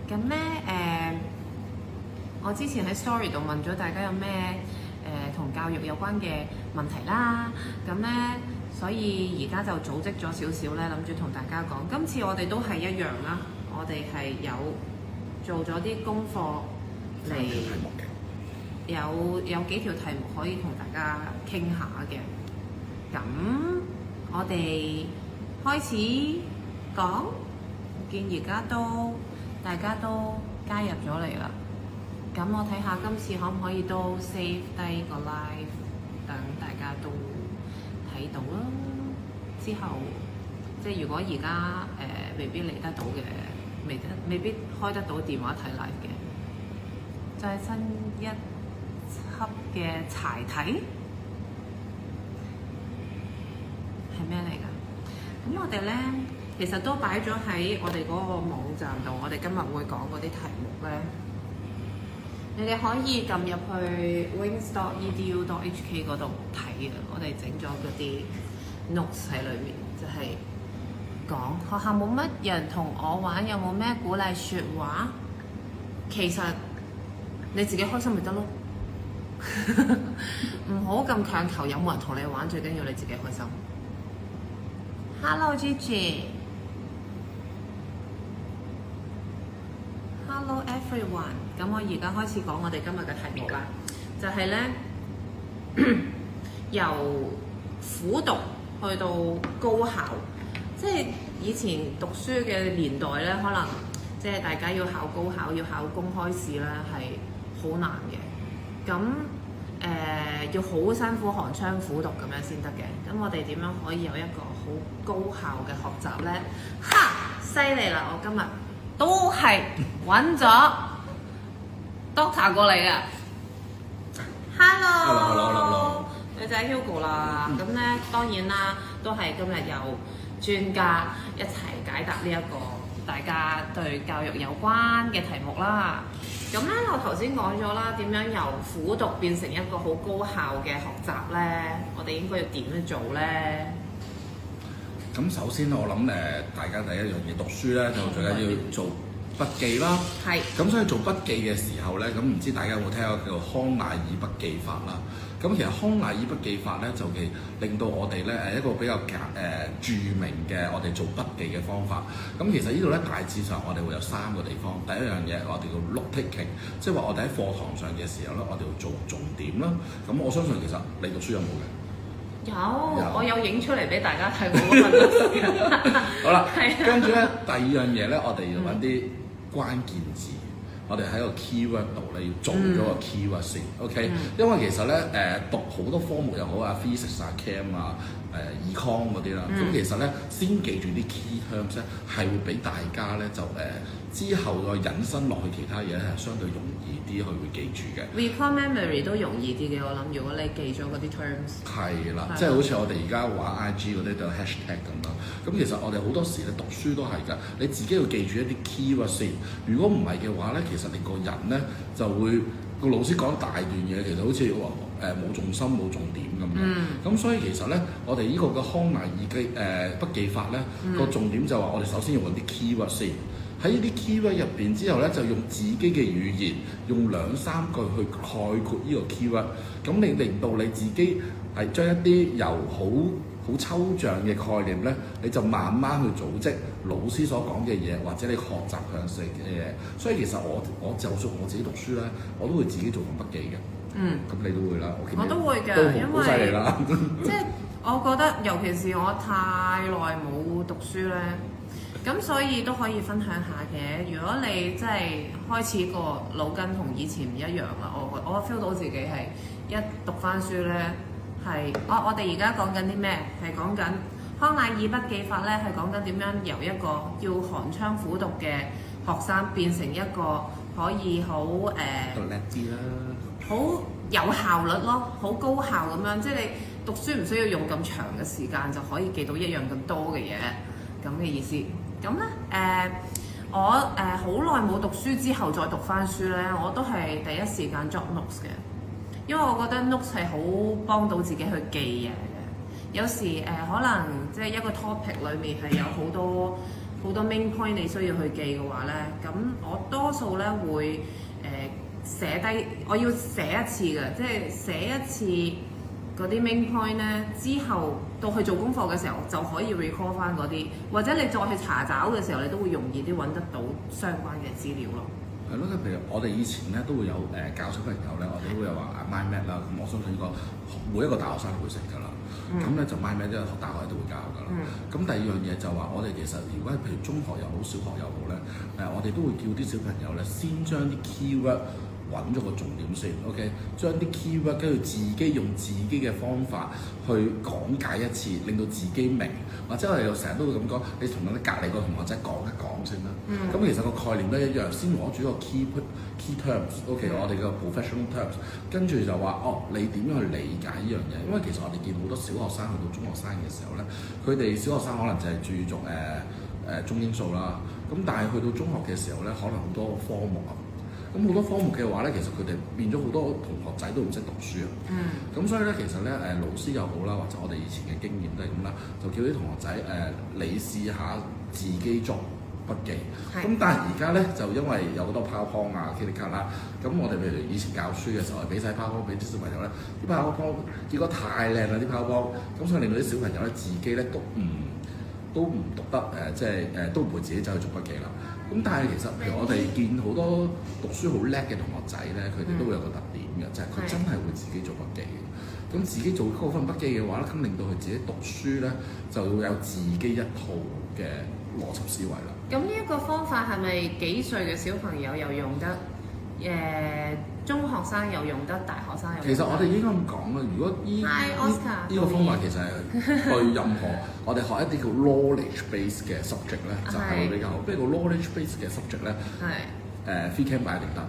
咁咧我之前喺 story 度問咗大家有咩同教育有關嘅問題啦，咁咧所以而家就組織咗少少咧，諗住同大家講。今次我哋都係一樣啦，我哋係有做咗啲功課嚟，有幾條題目可以同大家傾下嘅。咁我哋開始講，見而家大家都加入咗嚟啦。咁我睇下今次可唔可以都 save 低個 live， 等大家都睇到啦。之後即係如果而家未必嚟得到嘅，未必開得到電話睇 live 嘅，就係新一輯嘅柴題係咩嚟㗎？咁我哋咧其實都擺咗喺我哋嗰個網站度，我哋今日會講嗰啲題目咧。你哋可以撳入去 wings.edu.hk 嗰度睇嘅，我哋整咗嗰啲 notes 喺裏面，就係講學校冇乜人同我玩，有冇咩鼓勵説話？其實你自己開心咪得咯，唔好咁強求有冇人同你玩，最緊要你自己開心。Hello Gigi。Hello everyone， 咁我而家開始講我哋今日嘅題目啦，就係咧由苦讀去到高考，即係以前讀書嘅年代咧，可能即係大家要考高考、要考公開試咧係好難嘅，咁要好辛苦寒窗苦讀咁樣先得嘅。咁我哋點樣可以有一個好高效嘅學習咧？哈，犀利啦！我今日都係揾咗 Doctor 過嚟嘅。Hello， 女仔 Hugo 啦。咁咧當然啦，都係今日有專家一齊解答呢一個大家對教育有關嘅題目啦。咁咧我頭先講咗啦，點樣由苦讀變成一個好高效嘅學習咧？我哋應該要點樣做咧？咁首先我諗大家第一樣嘢讀書咧，就最緊要做筆記啦。係。咁所以做筆記嘅時候咧，咁唔知大家有冇聽過叫做康乃爾筆記法啦？咁其實康乃爾筆記法咧，就其令到我哋咧一個比較著名嘅我哋做筆記嘅方法。咁其實呢度咧大致上我哋會有3個地方。第一樣嘢我哋叫 note taking， 即係話我哋喺課堂上嘅時候咧，我哋要做重點啦。咁我相信其實你讀書有冇嘅？有，我有影出嚟俾大家睇過嗰份。好啦，跟住咧第二樣嘢咧，我哋要揾啲關鍵字，我哋喺個 keyword 度咧要做咗個 keyword 先，OK？因為其實咧讀好多科目又好啊 ，physics 啊、chem 啊、econ 嗰啲啦，咁其實咧先記住啲 key terms 咧，係會俾大家咧就之後再引申落去其他嘢咧係相對容易啲去會記住嘅。Recall memory 都容易啲嘅，我諗如果你記咗嗰啲 terms。係啦，即係好似我哋而家玩 IG 嗰啲都有 hashtag 咁啦。咁其實我哋好多時咧讀書都係㗎，你自己要記住一啲 keyword 先。如果唔係嘅話咧，其實你個人咧就會個老師講大段嘢，其實好似話冇重心冇重點咁樣。咁所以其實咧，我哋呢個嘅康乃爾筆記法咧，個重點就話我哋首先要揾啲 keyword 先。喺呢啲 keyword 入邊之後咧，就用自己嘅語言，用2-3句去概括呢個 keyword。咁你令到你自己係將一啲由好抽象嘅概念咧，你就慢慢去組織老師所講嘅嘢，或者你學習向性嘅嘢。所以其實我就算我自己讀書咧，我都會自己做份筆記嘅。咁你都會啦。我都會嘅，因為好犀利啦。即係我覺得，尤其是我太耐冇讀書咧。咁所以都可以分享下嘅。如果你真係開始個腦筋同以前唔一樣啦，我 feel 到自己係一讀翻書咧，係我哋而家講緊啲咩？係講緊康乃爾筆記法咧，係講緊點樣由一個要寒窗苦讀嘅學生變成一個可以好讀叻啲啦，好有效率咯，好高效咁樣。即係你讀書唔需要用咁長嘅時間就可以記到一樣咁多嘅嘢，咁嘅意思。咁咧我好耐冇讀書之後再讀翻書咧，我都係第一時間作 notes 嘅，因為我覺得 notes 係好幫到自己去記嘢嘅。有時可能即係一個 topic 裡面係有好多好多 main point 你需要去記嘅話咧，咁我多數咧會寫低，我要寫一次嘅，即係寫一次嗰啲 main point 咧，之後到去做功課嘅時候就可以 recall 翻嗰啲，或者你再去查找嘅時候，你都會容易啲揾得到相關嘅資料咯。係咯，譬如我哋以前咧都會有教小朋友咧，我哋都會有話 mind map 啦。咁我相信呢個每一個大學生都會識㗎啦。咁咧就 mind map 即係大學都會教㗎啦。咁第二樣嘢就話我哋其實如果係譬如中學又好，小學又好咧，我哋都會叫啲小朋友咧先將啲 keyword 揾咗個重點先 ，OK， 將啲 keyword 跟住自己用自己嘅方法去講解一次，令到自己明。或者我哋又成日都會咁講，你同啲隔離個同學仔講一講先啦。咁其實個概念都一樣，先攞住個 key terms，OK，我哋嘅 professional terms， 跟住就話你點樣去理解呢樣嘢？因為其實我哋見好多小學生去到中學生嘅時候咧，佢哋小學生可能就係注重中英數啦，咁但係去到中學嘅時候咧，可能好多科目啊。咁好多科目嘅話咧，其實佢哋變咗好多同學仔都唔識讀書啊。咁所以咧，其實咧老師又好啦，或者我哋以前嘅經驗都係咁啦，就叫啲同學仔你試下自己作筆記。咁但係而家咧就因為有好多 PowerPoint 啊、Kitty 卡啦，咁我哋譬如以前教書嘅時候，俾晒 PowerPoint 俾啲小朋友咧，啲 PowerPoint 結果太靚啦啲 PowerPoint，咁所以令到啲小朋友咧自己咧都唔讀得都唔會自己走去做筆記啦。咁但係其實譬如我哋見好多讀書好叻嘅同學仔咧，佢哋都會有個特點嘅，就係佢真係會自己做筆記嘅。咁自己做嗰份筆記嘅話咧，咁令到佢自己讀書咧就會有自己一套嘅邏輯思維啦。咁呢一個方法係咪幾歲嘅小朋友又用得？中學生又用得，大學生又用得。其實我哋應該咁講啦，如果呢個方法其實係對任何我哋學一啲叫 knowledge base 嘅 subject 咧，就係會比較好。譬如個 knowledge base 嘅 subject 咧，free cam 擺一定得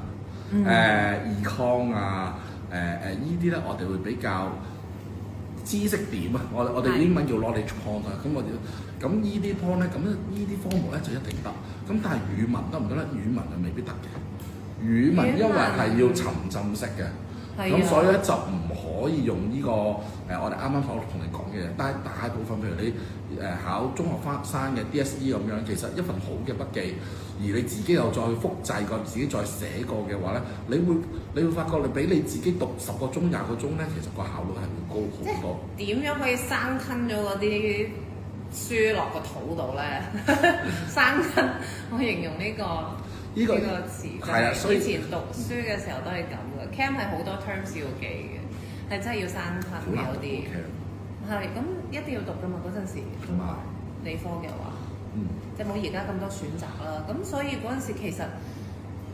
，econ 啊，依啲咧我哋會比較知識點啊，我哋英文叫 knowledge point 啊，咁依啲 point 咧，咁依啲科目咧就一定得。咁但係語文得唔得咧？語文就未必得嘅。語文因為係要沉浸式嘅，咁所以咧就唔可以用呢個我哋啱啱同你講嘅嘢。但係大部分譬如你考中學生嘅 DSE 咁樣，其實一份好嘅筆記，而你自己又再去複製過，自己再寫過嘅話咧，你會發覺你俾你自己讀10個鐘、20個鐘咧，其實個效率係會高好多。點樣可以生吞咗嗰啲書落個肚度咧？生吞，我形容呢個詞，係啊，所以以前讀書嘅時候都係咁嘅。Cam 係好多 terms 要記嘅，係真係要生吞有啲。係咁一定要讀㗎嘛？嗰陣時理科嘅話，即係冇而家咁多選擇啦。咁所以嗰陣時其實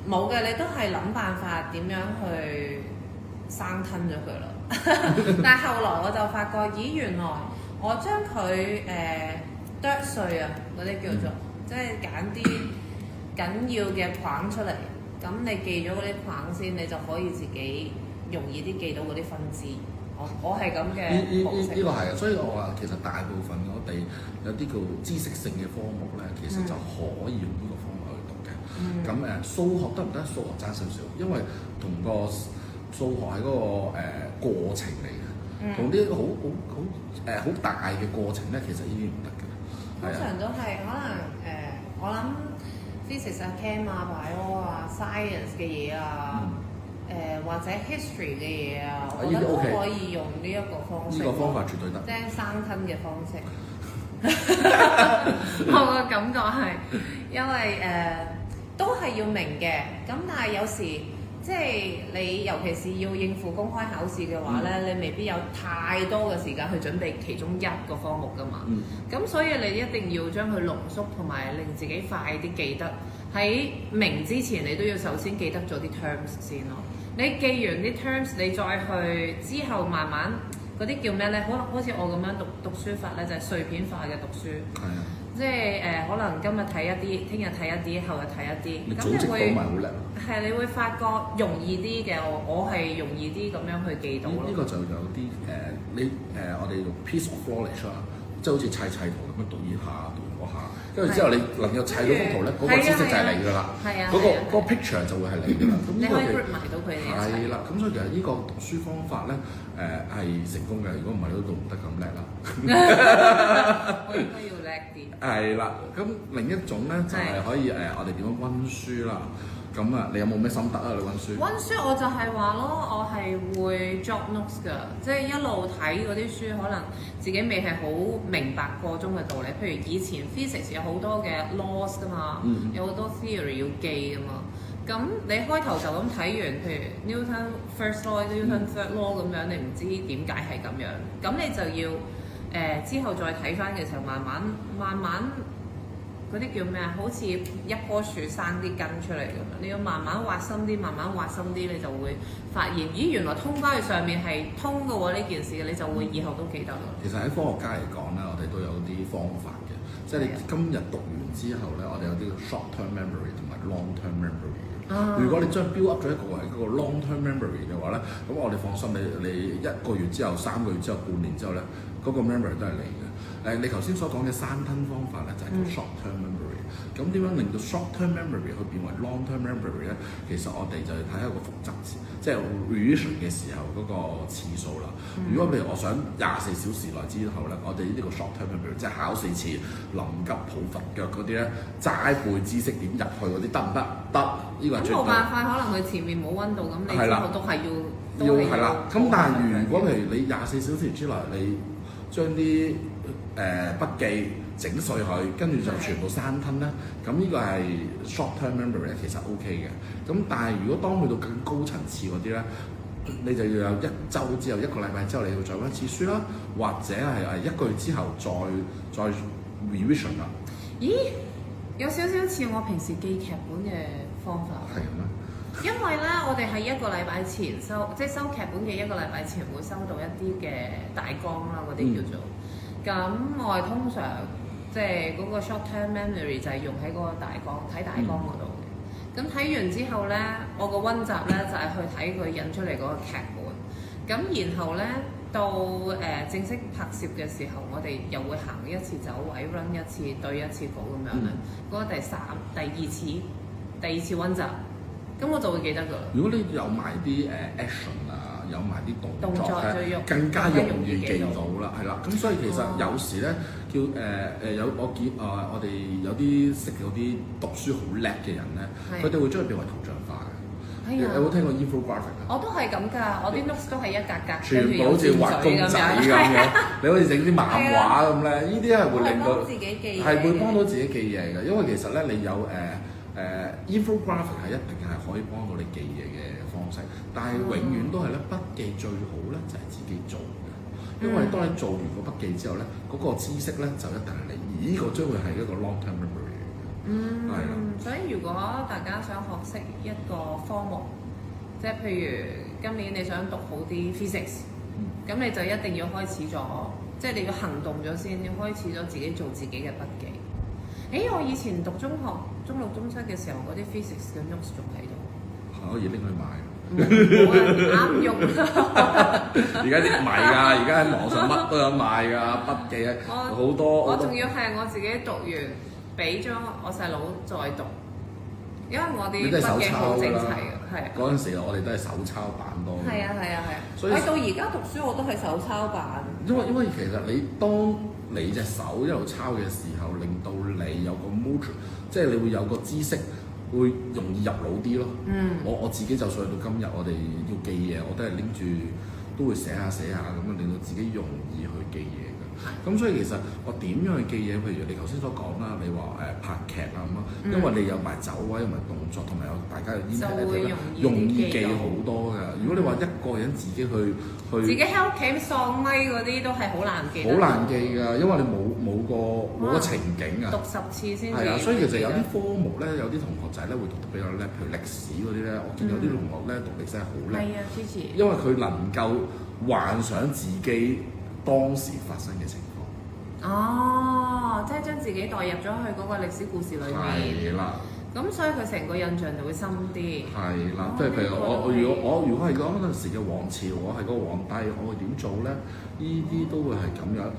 冇嘅，你都係諗辦法點樣去生吞咗佢啦。但係後來我就發覺，咦，原來我將佢剁碎啊，嗰啲叫做即係揀啲緊要嘅框出嚟，咁你記咗嗰啲框先，你就可以自己容易啲記到嗰啲分支。我係咁嘅模式。呢個係啊，所以我話其實大部分我哋有啲叫知識性嘅科目咧，其實就可以用呢個方法去讀嘅。咁數學得唔得？數學爭少少，因為同個數學係嗰個過程嚟嘅，同啲好大嘅過程咧，其實呢啲唔得嘅。通常都係可能我諗 physics 啊、chem 啊、bio 啊、science 嘅嘢啊，或者 history 嘅嘢啊，我覺得都可以用呢一個方式。呢個方法絕對得。即係生吞嘅方式。我個感覺係，因為都係要明嘅，咁但係有時即係你尤其是要應付公開考試嘅話咧，你未必有太多嘅時間去準備其中一個科目㗎嘛。咁所以你一定要將佢濃縮同埋令自己快啲記得。喺明之前，你都要首先記得咗啲 terms 先咯。你記完啲 terms，你再去之後慢慢嗰啲叫咩咧？好似我咁樣讀書法咧，就係碎片化嘅讀書。係啊。即係可能今日睇一啲，聽日睇一啲，後日睇一啲。咁你會係你會發覺容易啲嘅，我係容易啲咁樣去記到咯。呢個就有啲我哋用 piece of knowledge 啊，即係好似砌圖咁樣讀呢下讀嗰下，跟住之後你能夠砌到幅圖咧，嗰個知識就係你㗎啦。係啊，嗰個 picture 就會係你㗎啦。咁你可以 group 埋到佢哋一齊。係啦，咁所以其實呢個讀書方法咧，係成功嘅。如果唔係都讀唔得咁叻啦。我應該要叻啲。係啦，咁另一種咧就係可以我哋點樣温書啦。咁啊，你有冇咩心得啊？你温書？温書我就係話咯，我係會 jot notes 㗎，即係一路睇嗰啲書，可能自己未係好明白個中嘅道理。譬如以前 physics 有好多嘅 laws 㗎嘛，有好多 theory 要記㗎嘛。咁你開頭就咁睇完，譬如 Newton first law、Newton third law 咁樣，你唔知點解係咁樣，咁你就要之後再睇翻嘅時候，慢慢。嗰啲叫咩啊？好似一棵樹生啲根出嚟咁樣，你要慢慢挖深啲，你就會發現，咦，原來通翻去上面係通嘅喎呢件事，你就會以後都記得啦。其實喺科學家嚟講咧，我哋都有啲方法嘅，即係你今日讀完之後咧，我哋有啲 short term memory 同埋 long term memory 嘅。如果你將 build up 咗一個係嗰個 long term memory 嘅話咧，咁我哋放心，你一個月之後、3個月之後、半年之後咧，嗰個 memory 都係你嘅。你頭先所講嘅山吞方法咧，就係叫 short term memory。咁點樣令到 short term memory 去變為 long term memory 咧？其實我哋就係睇一個複習詞，即係 revision 嘅時候嗰個次數啦。如果譬如我想24小時內之後咧，我哋呢個 short term memory 即係考試前臨急抱佛腳嗰啲咧，齋背知識點入去嗰啲得唔得？得，呢個係最。咁冇辦法，可能佢前面冇温度，咁你之後都係要係啦。咁但係如果譬如你24小時之內你將啲筆記整碎佢，跟住就全部生吞咧。咁呢個係 short term memory 咧，其實 OK 嘅。咁但係如果當去到更高層次嗰啲咧，你就要有1週之後、1個禮拜之後，你要再温一次書啦，或者係1個月之後再 revision 啦。咦？有少少似我平時記劇本嘅方法。係咩？因為咧，我哋喺1個禮拜前收劇本嘅1個禮拜前會收到一啲嘅大綱啦，嗰啲叫做。咁我係通常即係嗰個 short term memory 就係用喺嗰個大綱睇大綱嗰度嘅。咁睇完之後咧，我個温習咧就係去睇佢印出嚟嗰個劇本。咁然後咧到正式拍攝嘅時候，我哋又會行一次走位 run 一次對一次稿咁樣啦。嗰個第二次温習，咁我就會記得㗎啦。如果你有埋啲action 啊，有埋啲動作咧，更加容易記到啦，係啦。咁所以其實有時咧叫我見我哋有啲識嗰啲讀書好叻嘅人咧，佢哋會將佢變為圖像化嘅。有冇聽過 infographic 啊？我都係咁㗎，我啲 notes 都係一格格，全部好似畫公仔咁樣，你好似整啲漫畫咁咧，呢啲係會令到係會幫到自己記嘢嘅，因為其實咧你有infographic 係一定係可以幫到你記嘢嘅方式，但係永遠都係咧筆記最好咧就係自己做嘅，因為當你做完個筆記之後咧，嗰個知識咧就一定係你，而呢個將會係一個 long term memory。係啦，所以如果大家想學識一個科目，即係譬如今年你想讀好啲 physics，咁你就一定要開始咗，即係你要行動咗先，要開始咗自己做自己嘅筆記。我以前讀中學中六中七嘅時候，嗰啲 physics 嘅 notes 仲喺度，可以拎去賣。啱用。而家啲唔係㗎，而家喺網上乜都有賣㗎，筆記啊好多。我仲要係我自己讀完，俾咗我細佬再讀，因為我啲筆記好整齊嘅，係。嗰陣時我哋都係手抄版多。係啊。所以到而家讀書我都係手抄版。因為其實當你隻手一路抄嘅時候，令到你有個 motion， 即係你會有個知識會容易入腦啲咯。我自己就算到今日，我哋要記嘢，我都係拎住都會寫下咁樣，令到自己容易去記嘢。咁所以其實我點樣去記嘢？譬如你頭先所講啦，你話拍劇啊咁啊，因為你有埋走位，有埋動作，同埋有大家嘅演繹咧，容易記好多㗎。如果你話一個人自己去自己喺屋企喪咪嗰啲都係好難記。好難記㗎，因為你冇個情景啊。讀10次先。係啊，所以其實有啲科目咧，有啲同學仔咧會讀得比較叻，譬如歷史嗰啲咧，我見有啲同學咧讀歷史係好叻。係啊，支持。因為佢能夠幻想自己當時發生嘅情況。即係將自己代入咗去嗰個歷史故事裏面。係啦。咁所以佢成個印象就會深啲。係啦，即係譬如如果係嗰陣時嘅王朝，我係嗰個皇帝，我會點做咧？呢啲都會係咁樣。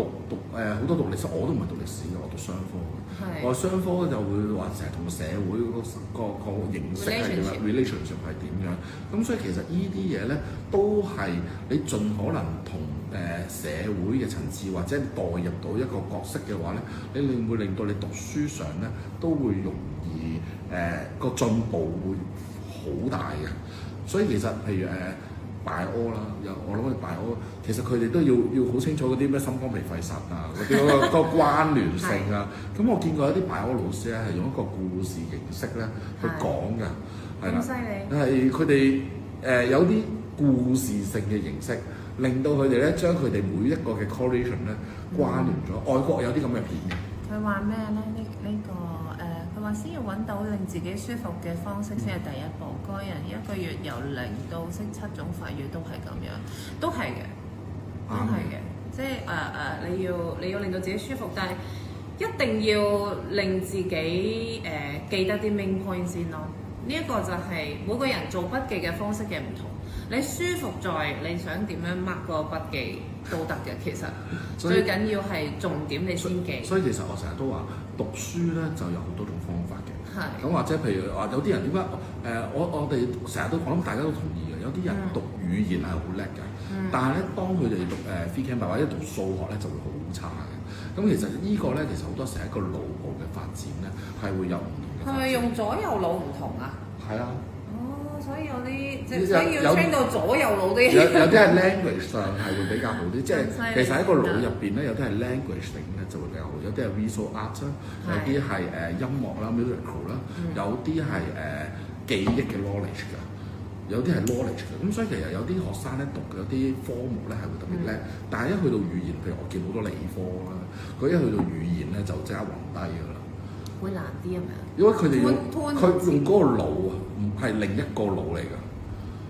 好多讀歷史，我都唔係讀歷史嘅，我讀商科嘅。我商科就會話成日同個社會個形式係點樣 relationship 係點樣。咁所以其實呢啲嘢咧都係你盡可能同社會嘅層次或者代入到一個角色嘅話咧，你會令到你讀書上咧都會容易個進步會好大嘅。所以其實譬如Bio 啦，我諗我哋Bio，其實佢哋都要好清楚嗰啲咩心肝脾肺腎啊，嗰啲個關聯性啊。咁我見過有啲Bio老師咧係用一個故事形式咧去講㗎，係啦，咁犀利，係佢哋有啲故事性嘅形式，令到佢哋咧將佢哋每一個嘅 correlation 咧關聯咗。外國有啲咁嘅片嘅。佢話咩咧？呢個佢話先要揾到令自己舒服嘅方式先係第一步。個人一個月由0到識7種法語都係咁樣，都係嘅，都係嘅。即係你要令到自己舒服，但係一定要令自己記得啲 main point 先咯。呢一個就係每個人做筆記嘅方式嘅唔同。你舒服在你想點樣 mark 個筆記都得嘅，其實最緊要係重點你先記。所以其實我成日都話讀書咧就有好多種方法嘅。係。咁或者譬如話有啲人點解我哋成日都我諗大家都同意嘅，有啲人讀語言係好叻嘅，但係咧當佢哋讀phy chem 或者讀數學咧就會好差嘅。咁其實呢個咧其實好多時係一個腦部嘅發展咧係會有唔同嘅。係咪用左右腦唔同啊？係啊。所以有啲即係所以要 train 到左右腦啲。有啲係 language 上係會比較好啲，即係其實喺個腦入邊咧，有啲係 language 型咧就會比較好，有啲係 visual art 啦，有啲係音樂啦 musical 啦，有啲係記憶嘅 knowledge 㗎，有啲係 knowledge 㗎。咁所以其實有啲學生咧讀有啲科目咧係會特別叻，但係一去到語言，譬如我見好多理科啦，佢一去到語言咧就即刻暈低㗎啦。會難啲係咪啊？因為佢哋用嗰個腦啊，唔係另一個腦嚟㗎，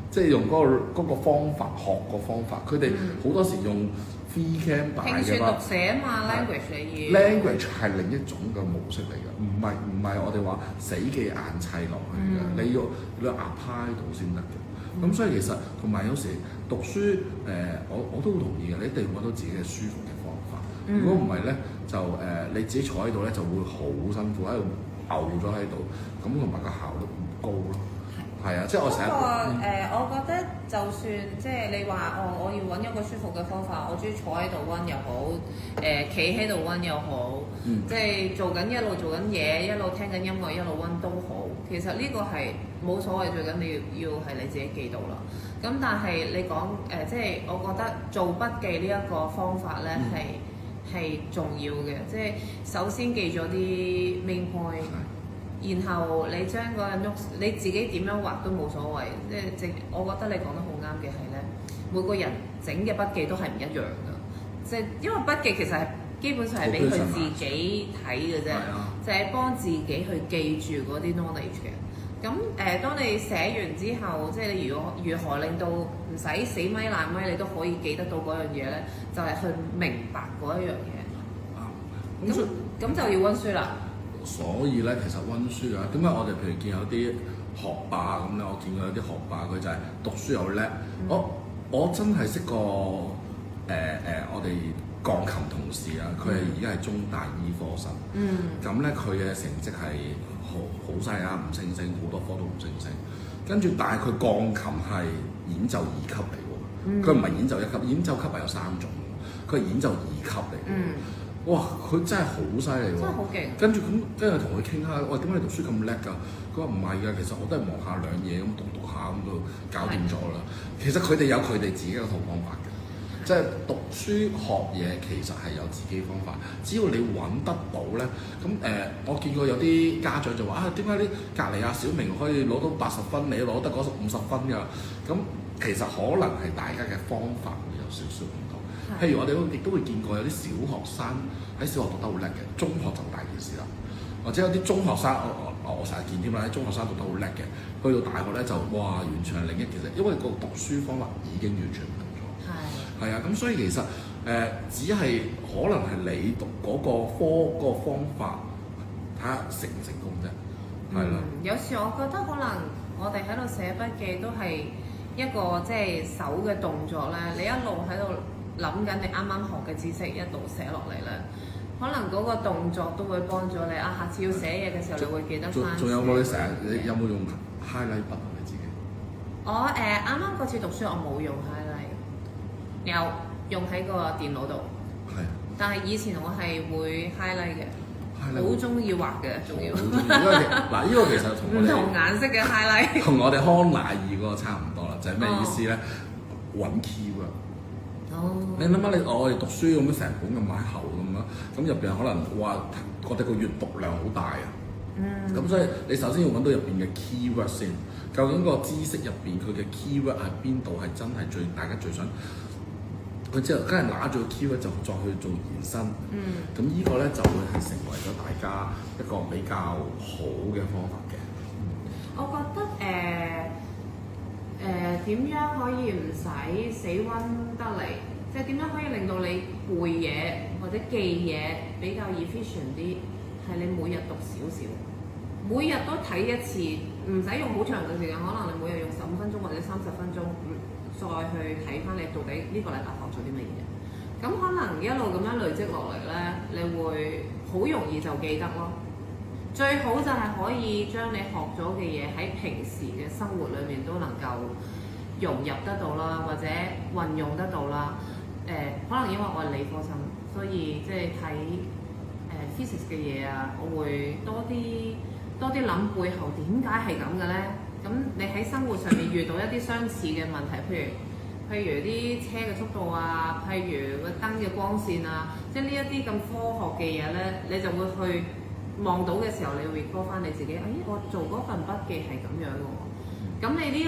即係用嗰個方法學個方法。佢哋好多時用 phy chem 大嘅嘛。拼寫嘛 language 你要。language 係另一種嘅模式嚟㗎，唔係我哋話死記硬砌落去嘅，你要 apply 到先得嘅。咁所以其實同埋有時讀書我都好同意嘅，你一定要揾到自己嘅舒服嘅方法。如果唔係咧，就你自己坐喺度咧，就會好辛苦喺度牛咗喺度，咁同埋個效率唔高咯。係啊，即係我成日。我覺得就算即係你話我要揾一個舒服嘅方法，我中意坐喺度温又好，企喺度温又好，即係一路做緊嘢，一路聽緊音樂，一路温都好。其實呢個係冇所謂，最緊要係你自己記到啦。咁但係你講即係我覺得做筆記呢一個方法咧係重要嘅，即係首先記咗啲 main point，然後你將嗰個 notes 你自己點樣畫都冇所謂，即係我覺得你講得好啱嘅係咧，每個人整嘅筆記都係唔一樣㗎，即係因為筆記其實係基本上係俾佢自己睇嘅啫，就係幫自己去記住嗰啲 knowledge 嘅。咁當你寫完之後，即係你如何令到唔使死咪爛咪，你都可以記得到嗰樣嘢咧，就係去明白嗰一樣嘢。咁就要温書啦。所以咧，其實温書啊，點解我哋譬如見有啲學霸咁咧？我見過有啲學霸佢就係讀書又叻。我真係識個我哋鋼琴同事啊，佢係而家係中大醫科生。咁咧佢嘅成績係好犀利啊，五星星，好多科都五星星。跟住，但係佢鋼琴係演奏2級嚟喎，佢唔係演奏1級，演奏級係有3種，佢係演奏2級嚟嘅。哇！佢真係好犀利喎，真係好勁。跟住同佢傾下，喂，點解你讀書咁叻㗎？佢話唔係㗎，其實我都係望下兩嘢咁讀下咁就搞掂咗啦。其實佢哋有佢哋自己一套方法嘅，即係讀書學嘢其實係有自己方法，只要你揾得到咧。咁我見過有啲家長就話啊，點解你隔離阿小明可以攞到80分，你攞得嗰50分㗎？咁其實可能係大家嘅方法會有少少唔同。譬如我哋亦都會見過有啲小學生喺小學讀得好叻嘅，中學就大件事啦。或者有啲中學生，我成日見添啦，啲中學生讀得好叻嘅，去到大學咧就哇完全係另一件事，因為個讀書方法已經完全唔同咗。係啊，咁所以其實只係可能係你讀嗰個科嗰個方法，睇下成唔成功啫。係啦。有時我覺得可能我哋喺度寫筆記都係一個即係手嘅動作咧，你一路喺度諗緊你啱啱學嘅知識一路寫落嚟咧，可能嗰個動作都會幫咗你啊！下次要寫嘢嘅時候，你會記得翻。仲有冇你成日你有冇用 highlight 筆啊？你自己？我啱啱嗰次讀書，我冇用 highlight，有用喺個電腦度。係。但係以前我係會 highlight 嘅，好中意畫嘅，仲要。嗱，呢個其實同我哋唔同顏色嘅 highlight，同我哋康乃爾嗰個差唔多啦，就係咩意思咧？揾 keyword。哦。你諗下，我哋讀書咁樣成本咁厚咁樣，咁入邊可能話覺得個閱讀量好大啊。咁所以你首先要揾到入邊嘅 keyword 先，究竟個知識入邊佢嘅 keyword 喺邊度係真係大家最想。佢之後梗係拿住個 keyword 就再去做延伸。咁呢個咧就會係成為咗大家一個比較好嘅方法嘅。我覺得點樣可以唔使死溫得嚟？即係點樣可以令到你背嘢或者記嘢比較 efficient 啲？係你每日讀少少，每日都睇一次，唔使用好長嘅時間，可能你每日用15分鐘或者30分鐘，再去睇翻你到底呢個禮拜學咗啲乜嘢。咁可能一路咁樣累積落嚟咧，你會好容易就記得咯。最好就係可以將你學咗嘅嘢喺平時嘅生活裏面都能夠融入得到啦，或者運用得到啦。可能因為我係理科生，所以即係睇physics 嘅嘢啊，我會多啲諗背後點解係咁嘅咧。咁你喺生活上面遇到一啲相似嘅問題，譬如啲車嘅速度啊，譬如個燈嘅光線啊，即係呢一啲咁科學嘅嘢咧，你就會去望到嘅時候，你會 recall 翻你自己，我做嗰份筆記係咁樣嘅喎。咁你呢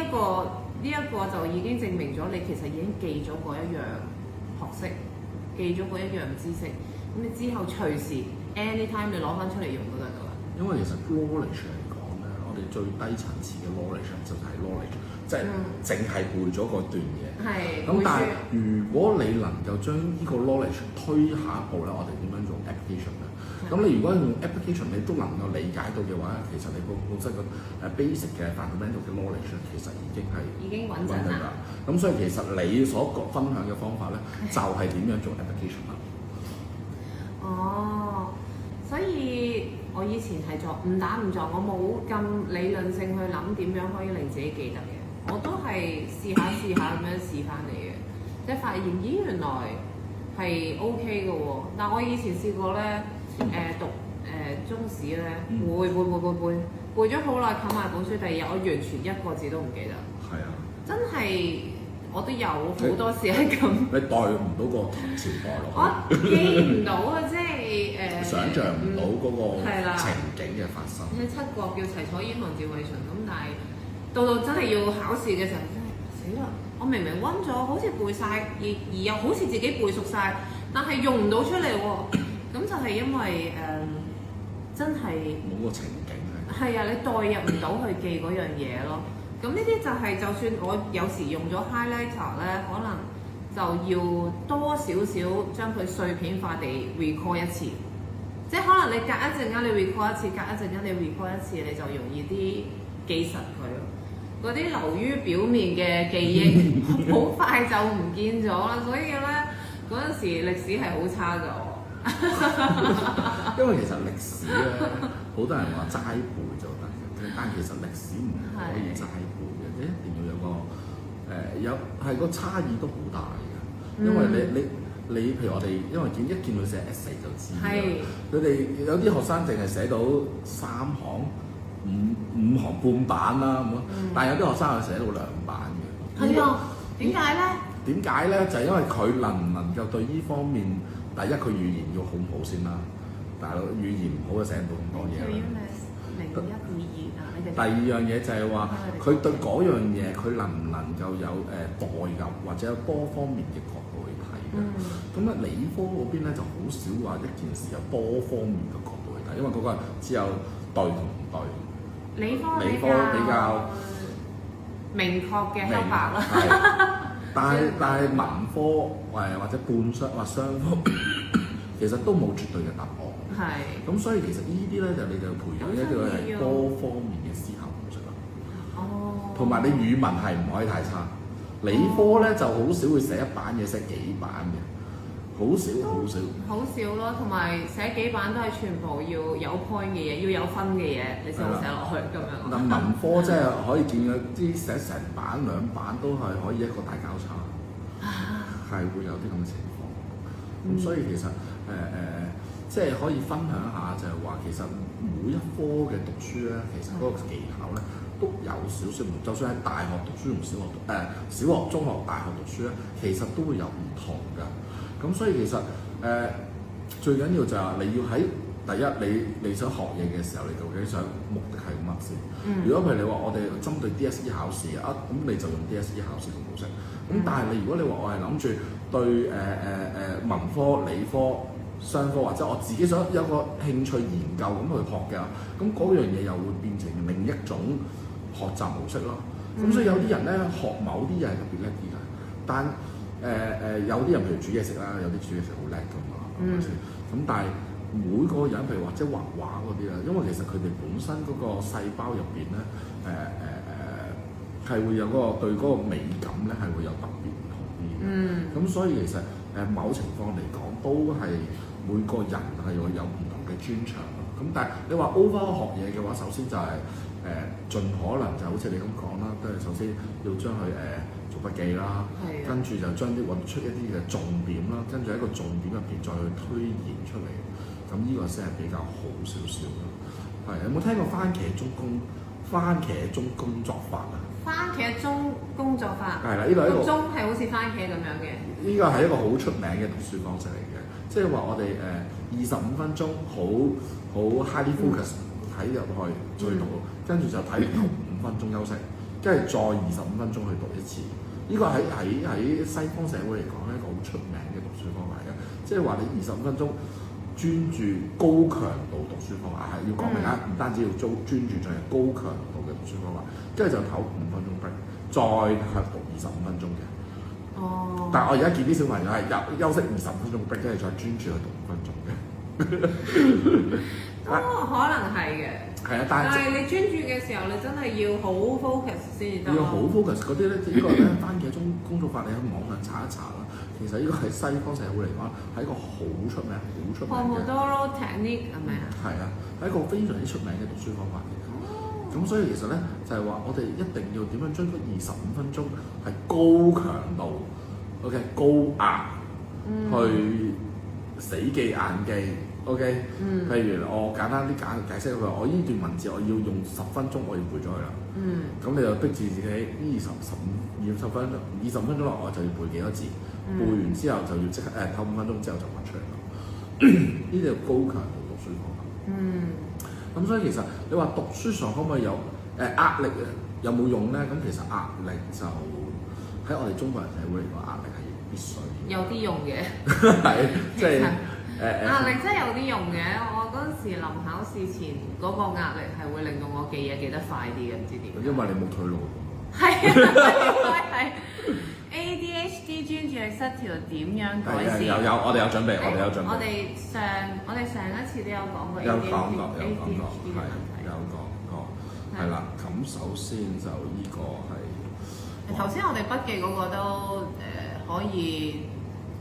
一個就已經證明咗你其實已經記咗嗰一樣學識，記咗嗰一樣知識。咁你之後隨時 anytime 你攞翻出嚟用都得㗎啦。因為其實 knowledge 嚟講咧，我哋最低層次嘅 knowledge 就係 knowledge，即係淨係背咗嗰段嘢。係。咁但係如果你能夠將呢個 knowledge 推下一步咧，我哋點樣做 application 咧？咁你如果用 application 你都能夠理解到嘅話，其實你本身個basic 嘅 fundamental 嘅 knowledge 其實已經穩陣啦。咁所以其實你所分享嘅方法咧，就係點樣做 application 啦。哦，所以我以前係誤打誤撞，我冇咁理論性去諗點樣可以令自己記得嘅，我都係試下咁樣試翻嚟嘅，即係發現咦原來係 OK 嘅喎。但我以前試過咧，讀中史咧，背咗好耐，冚埋本書，第二日我完全一個字都唔記得。係啊，真係。我都有好多時係咁，你代唔到個朝代落去，我記唔到啊！即係想像唔到嗰個情景嘅發生。喺七國叫齊楚燕韓趙魏秦咁，但係到真係要考試嘅時候，真係死啦！我明明溫咗，好似背晒，而又好似自己背熟晒，但係用唔到出嚟喎。咁就係因為真係冇個情景係啊，你代入唔到去記嗰樣嘢咯。咁呢啲就係，就算我有時用咗 highlighter 咧，可能就要多少少將佢碎片化地 recall 一次，即係可能你隔一陣間你 recall 一次，隔一陣間你 recall 一次，你就容易啲記實佢咯。嗰啲流於表面嘅記憶，好快就唔見咗啦。所以咧，嗰陣時歷史係好差㗎我。因為其實歷史咧，好多人話齋背就得嘅，但其實歷史唔可以齋背嘅，你一定要有個個差異都好大嘅。因為你譬如我哋，因為一見到寫 essay 就知啦。佢哋有啲學生淨係寫到3行、5行半版啦咁咯，但係有啲學生係寫到2版嘅。係啊，點解咧？點解咧？就係因為佢能唔能夠對呢方面，第一佢語言要好唔好先啦。大佬語言唔好就寫唔到咁多嘢啦。第二樣嘢就係話，佢對嗰樣嘢佢能唔能夠有代入或者有多方面嘅角度去睇嘅。咁啊理科嗰邊咧就好少話一件事有多方面嘅角度去睇，因為嗰個只有對同唔對。理科比較明確嘅黑白啦。但係文科或者半商或商科，其實都冇絕對嘅答案。係。咁所以其實呢啲咧就你就培養一個係多方面嘅思考模式啦。哦。同埋你語文係唔可以太差，理科咧就好少會寫一版嘢，寫幾版嘅，好少。好少咯，同埋寫幾版都係全部要有 point 嘅嘢，要有分嘅嘢，你先會寫落去咁樣。嗱文科即係可以見到啲寫成版兩版都係可以一個大交叉，係會有啲咁嘅情況。咁所以其實即係可以分享下，就係話其實每一科嘅讀書咧，其實嗰個技巧咧都有少少唔同。就算喺大學讀書同小學、中學、大學讀書咧，其實都會有唔同㗎。咁所以其實最緊要就係你要喺第一，你想學嘢嘅時候，你究竟想目的係乜先？如果譬如你話我哋針對 DSE 考試啊，咁你就用 DSE 考試嘅模式。咁但係如果你話我係諗住對文科、理科、商科或者我自己想有個興趣研究咁去學嘅，咁嗰樣嘢又會變成另一種學習模式咯。咁所以有啲人咧學某啲嘢係特別叻啲㗎，但有啲人譬如煮嘢食啦，有啲煮嘢食好叻㗎嘛，係咪先？咁但係每個人譬如或者畫畫嗰啲啦，因為其實佢哋本身嗰個細胞入邊咧係會有嗰個對嗰個美感咧係會有特別唔同啲嘅。咁所以其實某情況嚟講都係每個人係會有唔同嘅專長咯。咁但係你話 overall 學嘢嘅話，首先就係盡可能就好似你咁講啦，都係首先要將佢做筆記啦，跟住就將啲揾出一啲嘅重點啦，跟住喺個重點入邊再去推演出嚟。咁呢個先係比較好少少咯。係有冇聽過番茄鐘工作法啊？番茄鐘工作法係啦，呢個係一個鐘係好似番茄咁樣嘅。呢個係一個好出名嘅讀書方式嚟嘅，即係話我哋25分鐘好 highly focus 睇入去再讀，跟住就睇頭5分鐘休息，跟住再25分鐘去讀一次。呢個喺西方社會嚟講咧，一個好出名嘅讀書方法嚟嘅，即係話你25分鐘專注高強度讀書方法，係要講明啊，唔單止要專注，仲係高強度嘅讀書方法，跟住就唞5分鐘 break，再係讀25分鐘嘅。哦。但係我而家見啲小朋友係休息25分鐘 break，跟住再專注去讀5分鐘嘅。可能係嘅。係啊，但係你專注嘅時候，你真係要好 focus 先至得。要好 focus 嗰啲咧，呢個咧番茄鐘工作法，你喺網上查一查啦。其實呢個喺西方社會嚟講，係一個好出名嘅。Pomodoro technique 係咪啊？係啊，係一個非常之出名嘅讀書方法嚟嘅。咁所以其實咧就係話，我哋一定要點樣將嗰25分鐘係高強度 ，OK 高壓去死記硬記 ，OK。譬如我簡單啲解釋佢，我呢段文字我要用10分鐘，我要背咗佢啦。咁你就逼住自己呢20分鐘落，我就要背幾多字。背完之後就要即刻唞5分鐘之後就畫出嚟咯。呢啲係高強度讀書方法。咁所以其實你話讀書上可唔可以有壓力有冇用咧？咁其實壓力就喺我哋中國人社會嚟講，壓力係必須有啲用嘅。係即係壓力真係有啲用嘅。我嗰陣時臨考試前嗰個壓力係會令到我記嘢記得快啲嘅，唔知點解。因為你冇退路。係啊。ADHD 專注力失調點樣改善？有，我哋有準備，我哋有準備。我哋上一次都有講過 ADHD 嘅問題。有講過，係啦。咁首先就呢個係頭先我哋筆記嗰個都可以，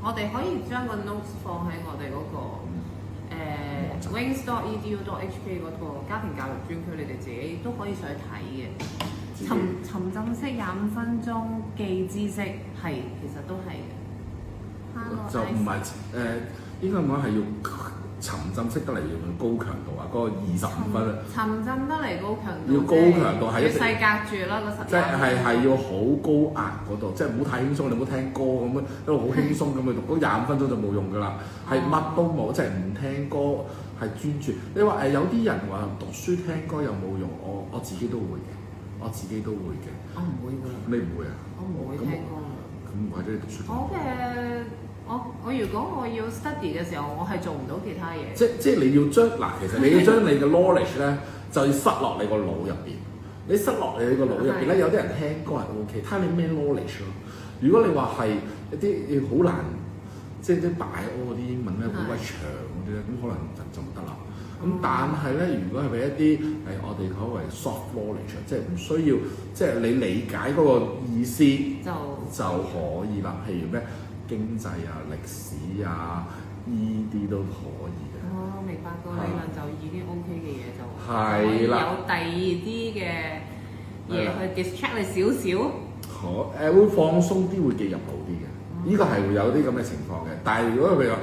我哋可以將個 notes 放喺我哋嗰個wings.edu.hk 嗰個家庭教育專區，你哋自己都可以上去睇嘅。沉浸式25分鐘記知識係，其實都係嘅。就唔係應該講係要沉浸式得嚟用高強度啊，嗰個25分。沉浸得嚟高強度。要高強度係一定。要細隔住啦個實。即係要好高壓嗰度，即係唔好太輕鬆，你唔好聽歌咁樣一路好輕鬆咁去讀，嗰25分鐘就冇用㗎啦。係乜都冇，即係唔聽歌，係專注。你話有啲人話讀書聽歌有冇用？我自己都會嘅。我自己都會嘅。我唔會㗎。你唔會啊？我唔會聽歌。咁或者你讀書？我如果我要 study 嘅時候，我係做唔到其他嘢。即係你要將其實你要將你嘅 knowledge 咧，就要塞落你個腦入邊。你塞落你個腦入邊咧，有啲人聽歌係 OK，睇你咩 knowledge 咯。如果你話係一啲好難，即係啲大嗰啲英文咧好鬼長嗰啲咧，咁可能就唔得啦。但係咧，如果係俾一啲我哋所謂 soft knowledge，即係唔需要，即係你理解嗰個意思就可以啦。譬如咩經濟啊、歷史啊，依啲都可以嘅。哦，明白個理論就已經 OK 嘅嘢就係啦，有第二啲嘅嘢去 distract 你少少。好會放鬆啲，會記入腦啲嘅。呢個係會有啲咁嘅情況嘅。但係如果譬如話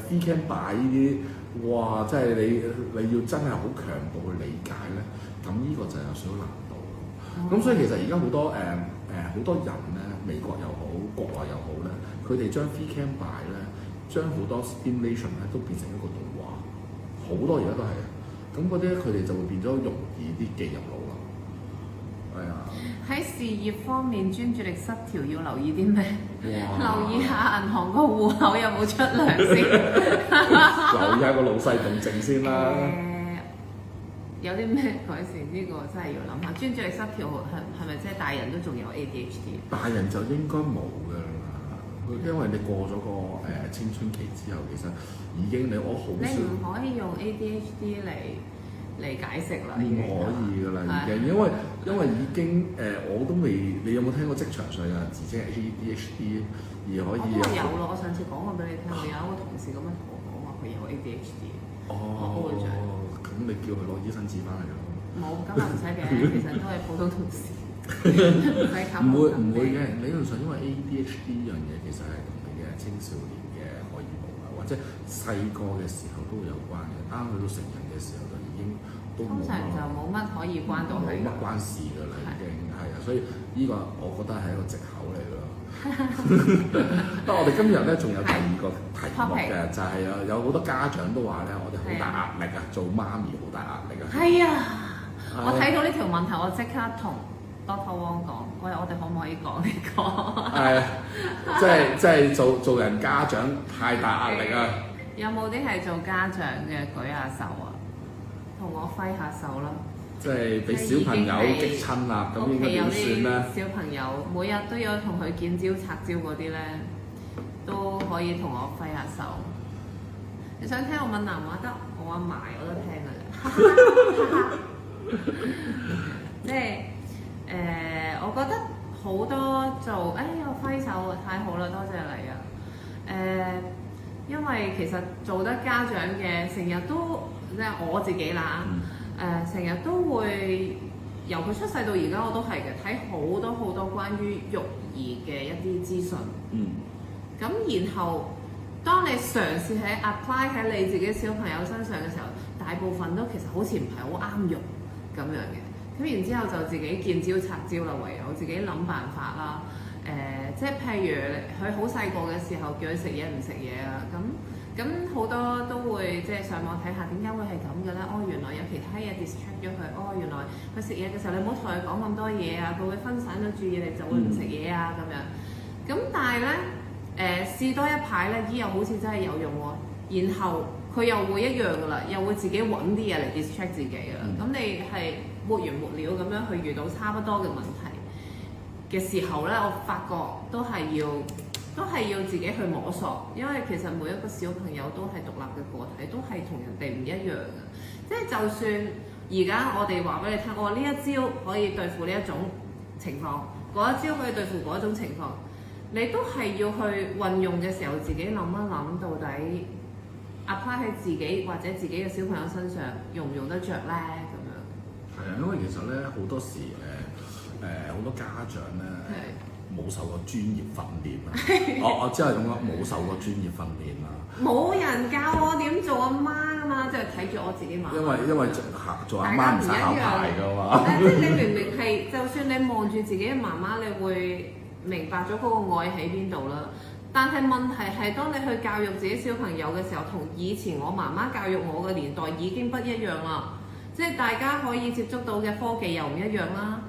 free camp 擺呢啲，哇！即係你要真係好強度去理解咧，咁呢個就有少少難度。咁所以其實而家好多好多人咧，美國又好，國內又好咧，佢哋將 free camp 擺咧，將好多 stimulation 咧都變成一個動畫，好多而家都係。咁嗰啲佢哋就會變咗容易啲記入腦啦。係啊。喺事業方面專注力失調要留意啲咩？留意下銀行個戶口有冇出糧先。留意下個老細動靜先啦。有啲咩改善？呢個真係要諗下。專注力失調係咪即係大人都仲有 ADHD？大人就應該冇㗎啦，因為你過咗個青春期之後，其實已經我好少。你唔可以用 ADHD 嚟解釋啦，唔可以㗎啦，已經，因為已經我都未，你有冇聽過職場上有人自稱 ADHD 而可以？我都有咯，我上次講過俾你聽，有一個同事咁樣同我講話佢有 ADHD。咁你叫佢攞醫生紙翻嚟咯。冇，今日唔使嘅，其實都係普通同事。唔會嘅，理論上因為 ADHD 呢樣嘢其實係同你嘅青少年嘅荷爾蒙啊，或者細個嘅時候都會有關嘅，啱去到成人嘅時候就已經都通常就冇乜可以關到佢，冇乜關事㗎啦，已經係啊，所以呢個我覺得係一個藉口嚟㗎。不過我哋今日咧仲有第二個題目嘅，就係有好多家長都話咧，我哋好大壓力啊，做媽咪好大壓力啊。係啊，我睇到呢條問題，我即刻同 Doctor Wong 講，我哋可唔可以講呢個？即係做人家長太大壓力啊！有冇啲係做家長嘅舉下手啊？同我揮下手啦！即係俾小朋友激親啦，咁應該點算咧？小朋友每日都有同佢見招拆招嗰啲咧，都可以同我揮下手。你想聽我閩南話得，我阿嫲我都聽㗎啫。即係我覺得好多做我揮手太好啦，多謝你啊！因為其實做得家長嘅，成日都即係我自己啦。成日都會由佢出世到而家，我都係嘅，睇好多關於育兒嘅一啲資訊。咁然後當你嘗試喺 apply 喺你自己小朋友身上嘅時候，大部分都其實好似唔係好啱用咁樣嘅。咁然之後就自己見招拆招啦，唯有自己諗辦法啦。即係譬如佢好細個嘅時候，叫佢食嘢唔食嘢啊，咁好多都會即係上網睇下點解會係咁嘅咧？原來有其他嘢 distract 咗佢。原來佢食嘢嘅時候，你唔好同佢講咁多嘢啊，佢會分散咗注意力，就會唔食嘢啊咁樣。咁但係咧，試多一排咧，又好似真係有用喎。然後佢又會一樣噶啦，又會自己揾啲嘢嚟 distract 自己噶啦。咁你係沒完沒了咁樣去遇到差不多嘅問題嘅時候咧，我發覺都係要自己去摸索，因為其實每一個小朋友都係獨立嘅個體，都係同人哋唔一樣嘅。即係就算而家我哋話俾你聽，我話呢一招可以對付呢一種情況，嗰一招可以對付嗰一種情況，你都係要去運用嘅時候，自己諗一諗到底 apply 喺自己或者自己嘅小朋友身上用唔用得着咧？咁樣係啊，因為其實咧好多時好多家長咧冇受過專業訓練啦。我只係咁講，冇受過專業訓練啦。冇人教我點做阿媽啊嘛，即係睇住我自己媽。因為做阿媽唔使考牌㗎嘛。即係你明明係，就算你望住自己嘅媽媽，你會明白咗嗰個愛喺邊度啦。但係問題係，當你去教育自己小朋友嘅時候，同以前我媽媽教育我嘅年代已經不一樣啦。即係大家可以接觸到嘅科技又唔一樣啦。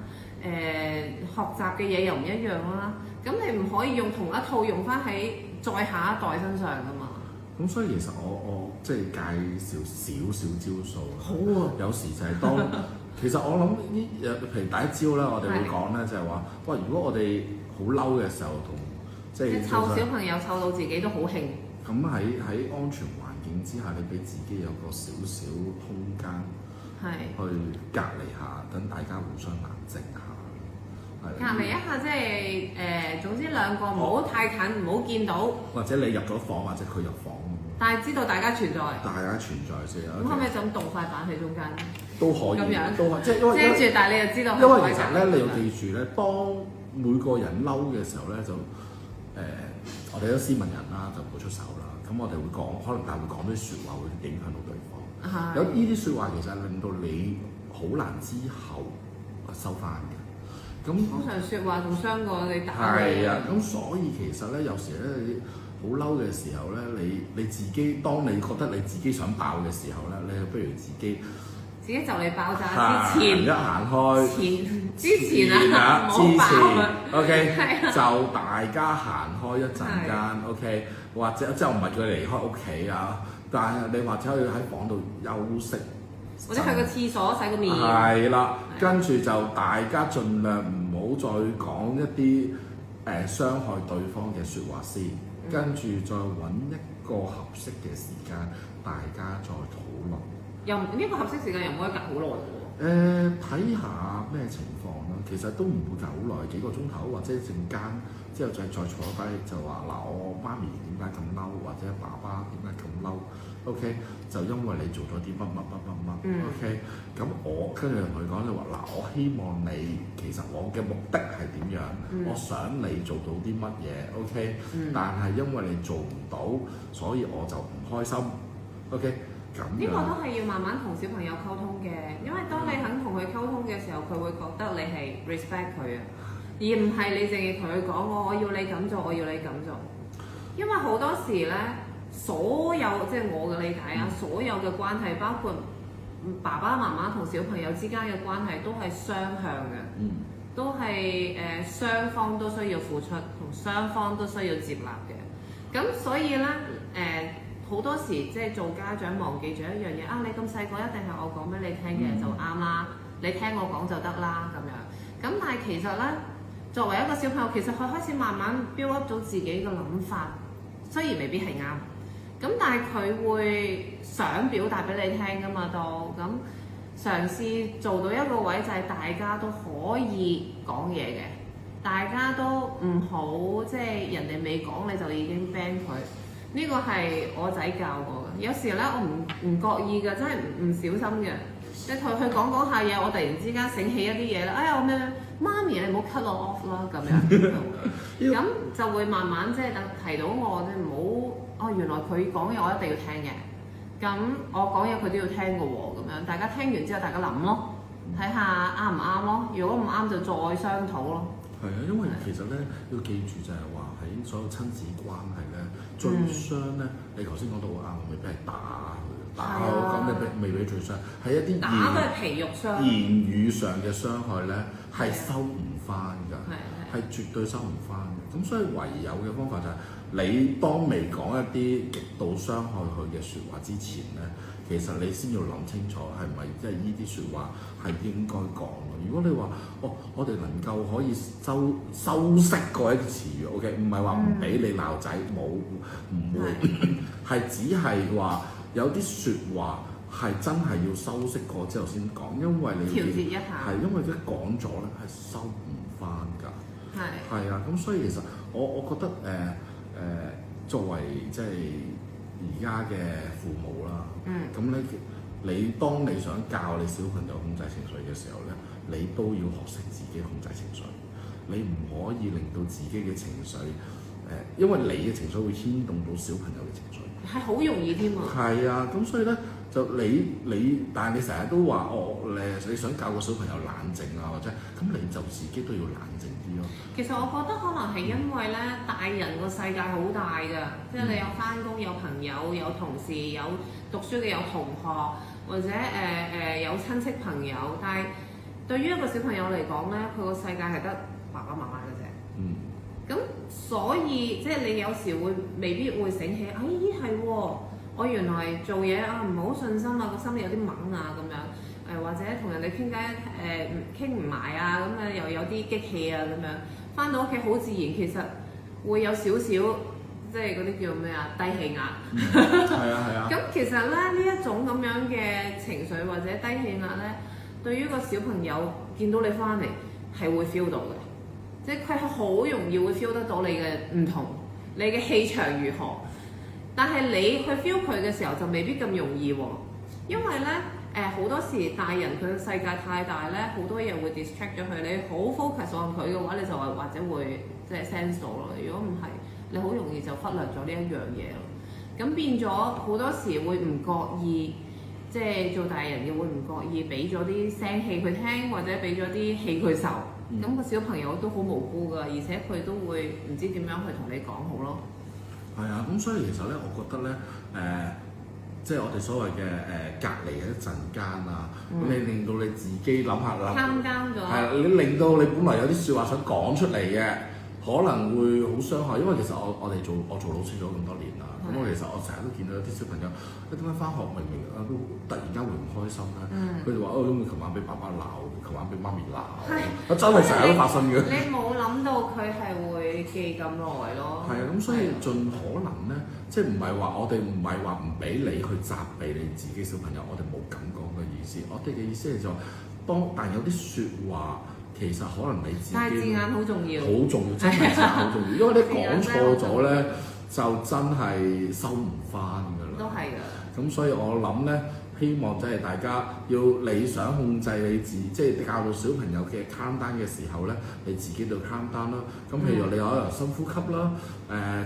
學習嘅嘢又唔一樣啦，咁你唔可以用同一套用翻喺再下一代身上噶嘛。咁所以其實我即係介紹少招數。好啊。有時就係當其實我諗呢，譬如第一招咧，我哋會講咧就係話，喂，如果我哋好嬲嘅時候同即係湊小朋友湊到自己都好興。咁喺安全環境之下，你俾自己有個少少空間係去隔離下，等大家互相冷靜下。隔離一下，即係總之兩個唔好太近，唔好見到。或者你入咗房，或者佢入房。但係知道大家存在。大家存在先。咁可唔可以就咁棟塊板喺中間？都可以。咁樣。都係，即係因為遮住，但係你又知道。因為其實咧，你要記住咧，當每個人嬲嘅時候咧，就我哋都斯文人啦，就唔會出手啦。咁我哋會講，可能但係會講啲説話，會影響到對方。有呢啲説話其實令到你好難之後收翻嘅。咁通常説話仲傷過你打你。係啊，咁所以其實咧，有時咧你好嬲嘅時候咧，你自己當你覺得你自己想爆嘅時候咧，你不如自己就嚟爆炸之前一行開。之前啊，冇爆。OK，就大家行開一陣間。OK，或者即係我唔係叫你離開屋企啊，但係你或者可以喺房度休息。或者去個廁所洗個面。係啦，跟住就大家盡量唔好再講一啲傷害對方嘅説話先，跟住再揾一個合適嘅時間，大家再討論。又呢個合適時間又唔可以隔好耐喎。睇下咩情況啦，其實都唔會隔好耐，幾個鐘頭或者陣間之後再坐低就話嗱，我媽咪點解咁嬲，或者爸爸點解咁嬲 ？OK， 就因為你做咗啲乜乜乜乜乜。OK， 咁我跟住同佢講就話嗱，我希望你其實我嘅目的係點樣？我想你做到啲乜嘢 ？OK，但係因為你做唔到，所以我就唔開心。OK。呢個都係要慢慢同小朋友溝通嘅，因為當你肯同佢溝通嘅時候，佢會覺得你係 respect 佢啊，而唔係你淨係同佢講我要你咁做，我要你咁做。因為好多時咧，所有即係我嘅理解啊，所有嘅關係，包括爸爸媽媽同小朋友之間嘅關係，都係雙向嘅，都係雙方都需要付出，同雙方都需要接納嘅。咁所以咧好多時即係做家長忘記咗一樣嘢啊！你咁細個一定係我講俾你聽嘅就啱啦，你聽我講就得啦咁樣。咁但係其實咧，作為一個小朋友，其實佢開始慢慢 build up 到自己嘅諗法，雖然未必係啱，咁但係佢會想表達俾你聽噶嘛都咁嘗試做到一個位就係大家都可以講嘢嘅，大家都唔好即係人哋未講你就已經 ban 佢。呢個係我仔教我嘅，有時咧我唔覺意嘅，真係唔小心嘅。你同佢講下嘢，我突然之間醒起一啲嘢啦，哎呀我咩媽咪你唔好 cut 我 off 啦咁樣，咁就會慢慢即係提到我即係唔好原來佢講嘢我一定要聽嘅，咁我講嘢佢都要聽嘅喎，咁樣大家聽完之後大家諗咯，睇下啱唔啱咯，如果唔啱就再商討咯。係啊，因為其實咧要記住就係話喺所有親子關係咧，最傷咧，你頭先講到好啱，未必係打咁未必最傷，係一啲打都係皮肉傷，言語上嘅傷害咧係收唔翻㗎，係絕對收唔翻嘅。咁所以唯有嘅方法就係你當未講一啲極度傷害佢嘅説話之前咧，其實你先要諗清楚係咪即係呢啲説話係應該講咯。如果你話我哋能夠可以修飾過一啲詞語 ，OK， 唔係話唔俾你鬧仔，唔會係只係話有啲説話係真係要修飾過之後先講，因為你調節一下係因為一講咗咧係收唔翻㗎。係啊，咁所以其實我覺得作為即係而家嘅父母啦，咁咧你當你想教你小朋友控制情緒嘅時候咧，你都要學識自己控制情緒，你唔可以令到自己嘅情緒因為你嘅情緒會牽動到小朋友嘅情緒，係好容易添啊。係啊，咁所以咧就你，但係你成日都話你想教個小朋友冷靜啊，或者咁你就自己都要冷靜啲咯。其實我覺得可能係因為咧，大人個世界好大㗎，即係你有返工、有朋友、有同事、有讀書嘅有同學，或者有親戚朋友，但係對於一個小朋友嚟講咧，佢個世界係得爸爸媽媽嘅啫。咁所以即係你有時未必會醒起，係喎，我原來做嘢唔好信心啊，個心有啲猛啊咁樣，或者同人哋傾偈傾唔埋啊，咁又有啲激氣啊咁樣，返到屋企好自然，其實會有少少即係嗰啲叫咩啊？低氣壓。係啊係啊。咁其實咧呢一種咁樣嘅情緒或者低氣壓咧，對於個小朋友見到你翻嚟係會 feel 到嘅，即係佢係好容易會 feel 得到你嘅唔同，你嘅氣場如何。但係你去 feel 佢嘅時候就未必咁容易喎，因為咧。好多時大人佢嘅世界太大咧，好多嘢會 distract 咗佢。你好 focus on 佢嘅話，你就話或者會即係 sense 到咯。如果唔係，你好容易就忽略咗呢一樣嘢咯。咁變咗好多時會唔覺意，即係做大人嘅會唔覺意俾咗啲聲氣佢聽，或者俾咗啲氣佢受。咁個小朋友都好無辜㗎，而且佢都會唔知點樣去同你講好咯。係啊，咁所以其實咧，我覺得咧，即係我哋所謂嘅隔離嘅一陣間啊，咁你令到你自己諗下啦，參監咗，係你令到你本來有啲説話想講出嚟嘅，可能會好傷害，因為其實我做老師咗咁多年啦，咁我其實我成日都見到有啲小朋友，點解翻學明明都突然間會唔開心咧？佢哋話因為琴晚俾爸爸鬧，琴晚俾媽咪鬧，真係成日都發生嘅。你冇諗到佢係會記咁耐咯。係啊，咁所以盡可能咧，即係唔係話我哋唔係話唔俾你去責備你自己小朋友，我哋冇咁講嘅意思。我哋嘅意思係就但有啲説話其實可能你自己，但係字眼好重要，好重要，真係字眼好重要。因為你講錯咗咧，就真係收唔翻㗎啦。都係㗎。咁所以我諗咧，希望即係大家要你想控制你即係教導小朋友嘅 calm down 嘅時候咧，你自己就 calm down 啦。咁譬如你可能深呼吸啦，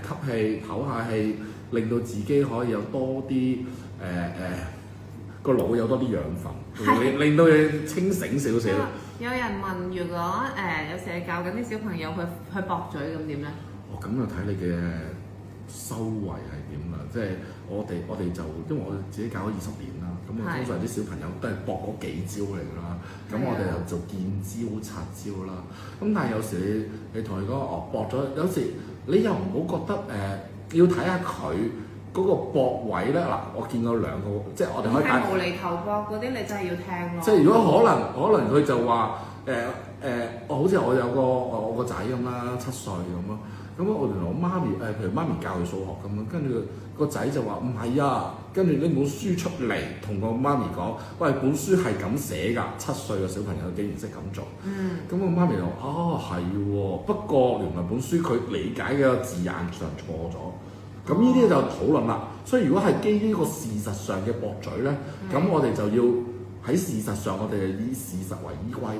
吸氣唞下氣，令到自己可以有多啲個腦有多啲養分，令到你清醒少少。有人問，如果有時你教緊啲小朋友去駁嘴咁點咧？咁就睇你嘅修為係點啦。即係我哋就因為我自己教咗20年啦，咁我通常啲小朋友都係駁嗰幾招嚟㗎啦。咁我哋又做見招拆招啦。咁但係有時你同佢講駁咗，有時你又唔好覺得要睇下佢嗰個駁位咧。嗱，我見過2個，即係我哋可以係無厘頭駁嗰啲，你真係要聽咯。即係如果可能佢就話好似我有我個仔咁啦，7歲咁咯。咁我同我媽咪譬如媽咪教佢數學咁樣，跟住個仔就話唔係啊，跟住拎本書出嚟同個媽咪講，喂，本書係咁寫㗎，7歲嘅小朋友竟然識咁做。咁個媽咪就話係喎，不過原來本書佢理解嘅字眼上錯咗。咁呢啲就討論啦。所以如果係基於呢個事實上嘅駁嘴咧，咁我哋就要喺事實上，我哋係以事實為依歸。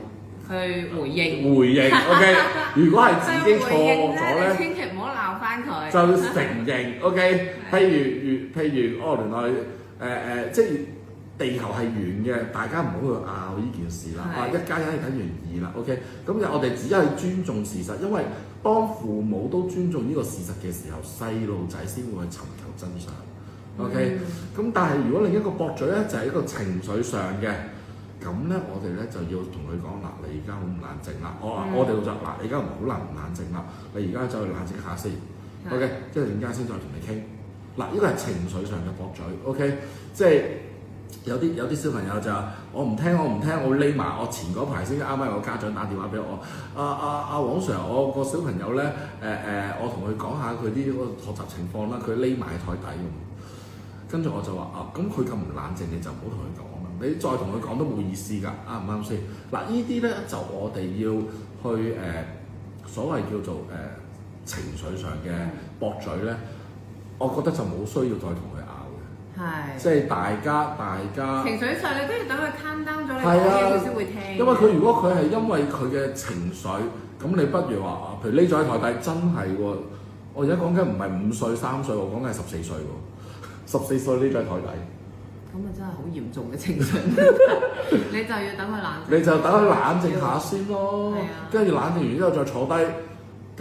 去回應 ，OK。如果係自己錯咗咧，千祈唔好鬧翻佢。就承認，OK。譬如原來即係地球係圓嘅，大家唔好去拗呢件事啦。1+1係等於2啦，OK。咁我哋只係尊重事實，因為當父母都尊重呢個事實嘅時候，細路仔先會去尋求真相，OK。咁但係如果另一個駁嘴咧，就係一個情緒上嘅。咁咧，我哋咧就要同佢講嗱，你而家好唔冷靜啦。我哋就嗱，你而家唔好唔冷靜啦。你而家就去冷靜下先，OK。即係陣間先再同你傾。嗱，呢個係情緒上嘅駁嘴 ，OK。即係有啲小朋友就話我唔聽，我匿埋。我前嗰排先啱啱有個家長打電話俾我，阿黃 Sir，我個小朋友咧我同佢講下佢啲學習情況啦，佢匿埋喺台底咁。跟住我就話咁佢咁唔冷靜，你就唔好同佢講。你再同佢講都冇意思㗎，啱唔啱先？嗱，呢啲咧就我哋要去所謂叫做情緒上嘅駁嘴咧，我覺得就冇需要再同佢拗嘅。係。即係大家情緒上你都要等佢 calm down 咗，你講嘢佢先會聽。因為佢如果佢係因為佢嘅情緒，咁你不如話，譬如匿咗喺台底，真係喎。我而家講緊唔係5歲3歲，我講緊係14歲喎，14歲匿咗喺台底。咁啊真係好嚴重嘅情緒，你就要等佢冷靜。你就等佢冷靜下先咯，跟住冷靜完之後再坐低，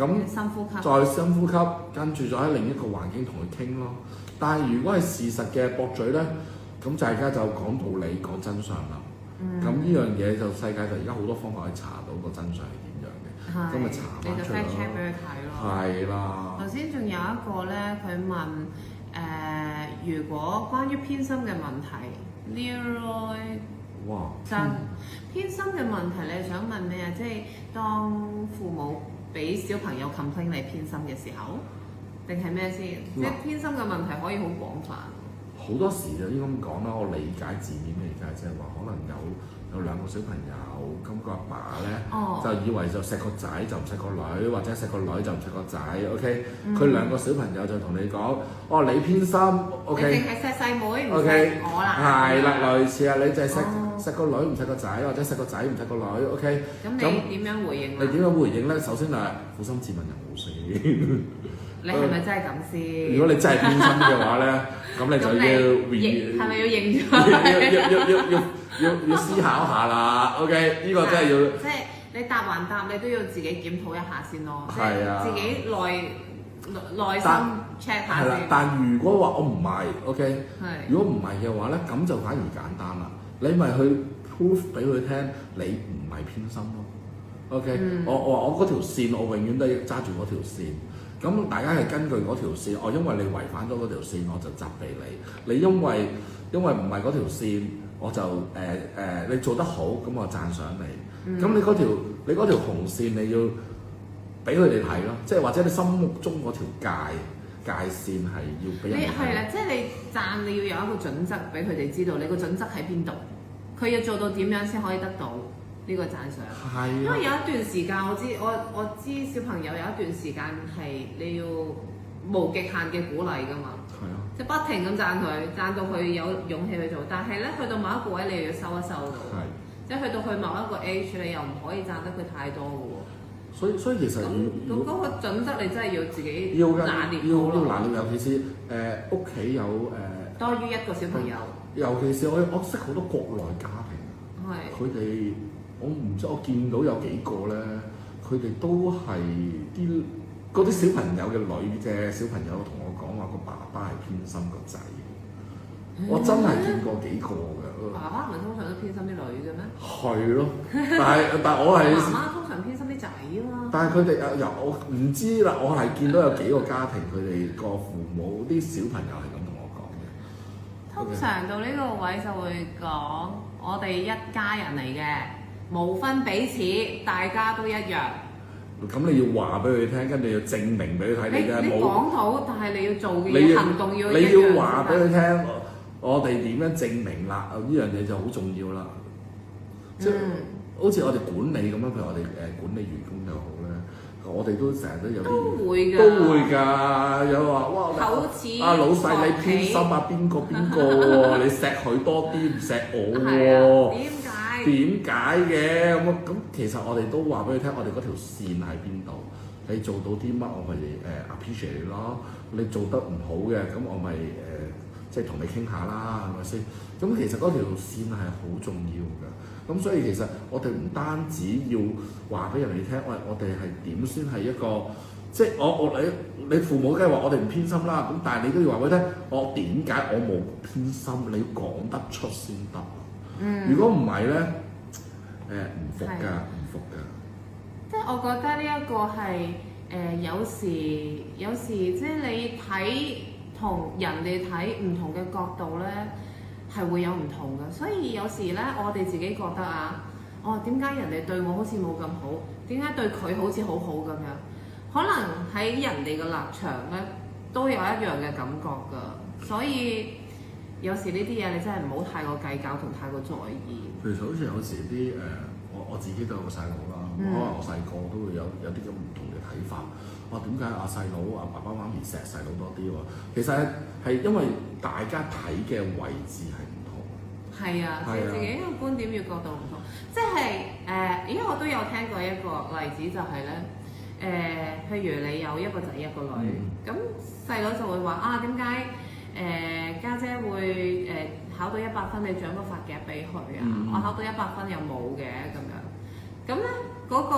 咁深呼吸，再深呼吸，跟住再喺另一個環境同佢傾咯。但係如果係事實嘅駁嘴咧，咁大家就講道理、講真相啦。咁呢樣嘢就世界就而家好多方法可以查到個真相係點樣嘅，咁咪查翻出嚟咯。你就 fact check 俾佢睇咯。係啦。頭先仲有一個咧，佢問。如果關於偏心嘅問題 Leroy 哇，偏心嘅問題，你想問咩啊？即係當父母俾小朋友 complain 你偏心嘅時候，定係咩先？即係偏心嘅問題可以好廣泛。好多時就應該咁講啦，我理解字面理解，即係話可能有兩個小朋友，咁個阿爸咧就以為就錫個仔就唔錫個女，或者錫個女就唔錫個仔。OK，佢兩個小朋友就同你講：哦，你偏心。OK，你淨係錫細妹唔錫我啦。係啦，類似啊，你就係錫個女唔錫個仔，或者錫個仔唔錫個女。OK，咁你點樣回應？你點樣回應咧？首先係撫心自問又冇事。你係咪真係咁先？如果你真係偏心嘅話咧，咁你就要係咪要認咗？要思考下啦。OK， 呢個真係要。即係你答還答，你都要自己檢討一下先咯。係啊。自己內心 check 下先。係啦，但如果話我唔係 ，OK，係。如果唔係嘅話咧，咁就反而簡單啦。你咪去 prove 俾佢聽，你唔係偏心咯。OK，我嗰條線，我永遠都係揸住嗰條線。咁大家係根據嗰條線，因為你違反咗嗰條線，我就責備你。你因為唔係嗰條線，我就你做得好，咁我讚賞你。咁你嗰條紅線，你要俾佢哋睇咯，即係或者你心目中嗰條界線係要俾人睇。係啦，即係你讚，你要有一個準則俾佢哋知道，你個準則喺邊度，佢要做到點樣先可以得到呢個讚賞。係。因為有一段時間我知小朋友有一段時間係你要無極限嘅鼓勵㗎嘛。係啊。即係不停咁讚佢，讚到佢有勇氣去做。但係咧，去到某一個位，你又要收一收㗎。係。即係去到某一個 age，你又唔可以讚得佢太多㗎喎。所以其實咁嗰個準則，你真係要自己拿捏好咯。要拿捏，尤其是屋企有多於一個小朋友。尤其是我識好多國內家庭，佢哋我唔知我見到有幾個咧，佢哋都係嗰啲小朋友嘅女嘅小朋友同我講話，個爸爸係偏心個仔。我真係見過幾個㗎。爸爸唔係通常都偏心啲女嘅咩？係咯，但我係媽媽通常偏心啲仔啊嘛。但係佢哋我唔知啦，我係見到有幾個家庭，佢哋個父母啲小朋友係咁同我講嘅。通常到呢個位就會講，我哋一家人嚟嘅，無分彼此，大家都一樣。咁你要話俾佢聽，跟住要證明俾佢睇，你講到，但係你要做嘅嘢行動要一樣。你要話俾佢聽。我哋點樣證明啦？呢樣嘢就好重要啦。即係好似我哋管理咁樣，譬如我哋管理員工又好咧，我哋都成日都有啲都會㗎，有話哇老細你偏心啊，邊個喎？你錫佢多啲，唔錫我喎？點解嘅？咁其實我哋都話俾佢聽，我哋嗰條線喺邊度？你做到啲乜，我咪appreciate 你咯。你做得唔好嘅，咁我咪即係同你傾下啦，係咪先？咁其實嗰條線係好重要㗎。咁所以其實我哋唔單止要話俾人哋聽，我哋係點先係一個，即係你父母梗係話我哋唔偏心啦。咁但係你都要話俾佢聽，我點解我冇偏心？你要講得出先得。如果唔係咧，唔服㗎，唔服㗎。即係我覺得呢一個係有時即係你睇。同人哋睇唔同嘅角度咧，係會有唔同嘅，所以有時咧，我哋自己覺得啊，點解人哋對我好似冇咁好？點解對佢好似好好咁樣？可能喺人哋嘅立場咧，都有一樣嘅感覺㗎。所以有時呢啲嘢你真係唔好太過計較同太過在意。其實好似有時啲我自己都有個細佬啦，可能我細個都會有啲咁唔同嘅睇法。點解阿細佬爸爸媽咪錫細佬多啲喎？其實係因為大家睇嘅位置係唔同。係啊，自己個觀點與角度唔同。即係因為我都有聽過一個例子，就係咧譬如你有一個仔一個女，咁細佬就會話點解家姐會考到100分，你獎個髮夾俾佢啊？我考到100分又冇嘅咁樣。咁咧嗰個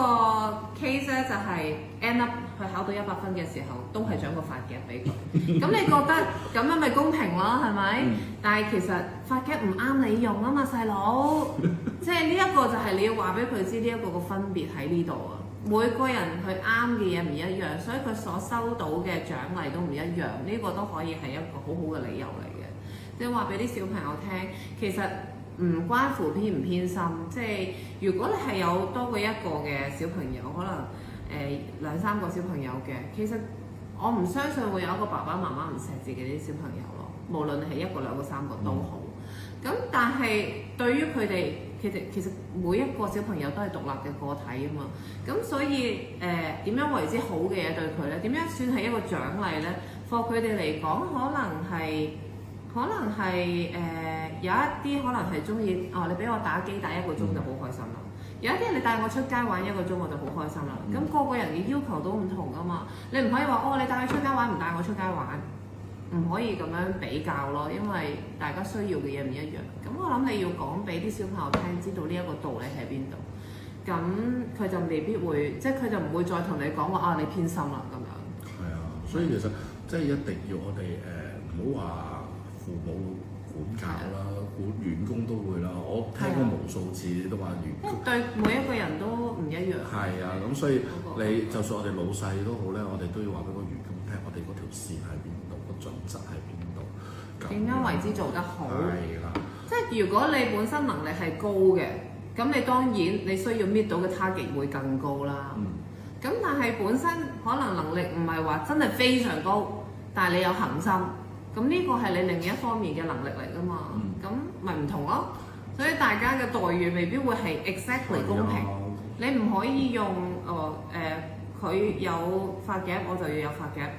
case 咧就係 end up 佢考到100分嘅時候，都係獎個髮夾俾佢。咁你覺得咁樣咪公平咯？係咪？但係其實髮夾唔啱你用啊嘛，細佬。即係呢一個就係你要話俾佢知，呢一個個分別喺呢度啊。每個人佢啱嘅嘢唔一樣，所以佢所收到嘅獎勵都唔一樣。呢個都可以係一個好好嘅理由嚟嘅。即係話俾啲小朋友聽，其實唔關乎偏唔偏心。即係如果你係有多過一個嘅小朋友，可能2-3個小朋友嘅，其實我唔相信會有一個爸爸媽媽唔錫自己啲小朋友咯，無論係1個、2個、3個都好。咁但係對於佢哋，其實每一個小朋友都係獨立嘅個體啊嘛。咁所以點樣為之好嘅嘢對佢咧？點樣算係一個獎勵咧？for佢哋嚟講，可能係有一啲可能係中意你俾我打機打1個鐘就好開心啦。有一啲你帶我出街玩1個鐘我就好開心啦。咁個個人嘅要求都唔同噶嘛，你唔可以話你帶佢出街玩唔帶我出街玩，唔可以咁樣比較咯，因為大家需要嘅嘢唔一樣。咁我諗你要講俾啲小朋友聽，知道呢一個道理喺邊度，咁佢就未必會，即係佢就唔會再同你講話你偏心啦咁樣。係啊，所以其實即係一定要我哋唔好話父母管教啦，管員工都會啦。我聽過無數次都話員工對每一個人都唔一樣。係啊，咁所以你就算我哋老細都好咧，我哋都要話俾個員工聽，我哋嗰條線喺邊度，個準則喺邊度，點樣為之做得好？係啦，即係如果你本身能力係高嘅，咁你當然你需要搣到嘅 target 會更高啦。咁但係本身可能能力唔係話真係非常高，但係你有恆心。咁呢個係你另一方面嘅能力嚟㗎嘛，咁咪唔同咯。所以大家嘅待遇未必會係 exactly 公平。你唔可以用佢有發夾，我就要有發夾。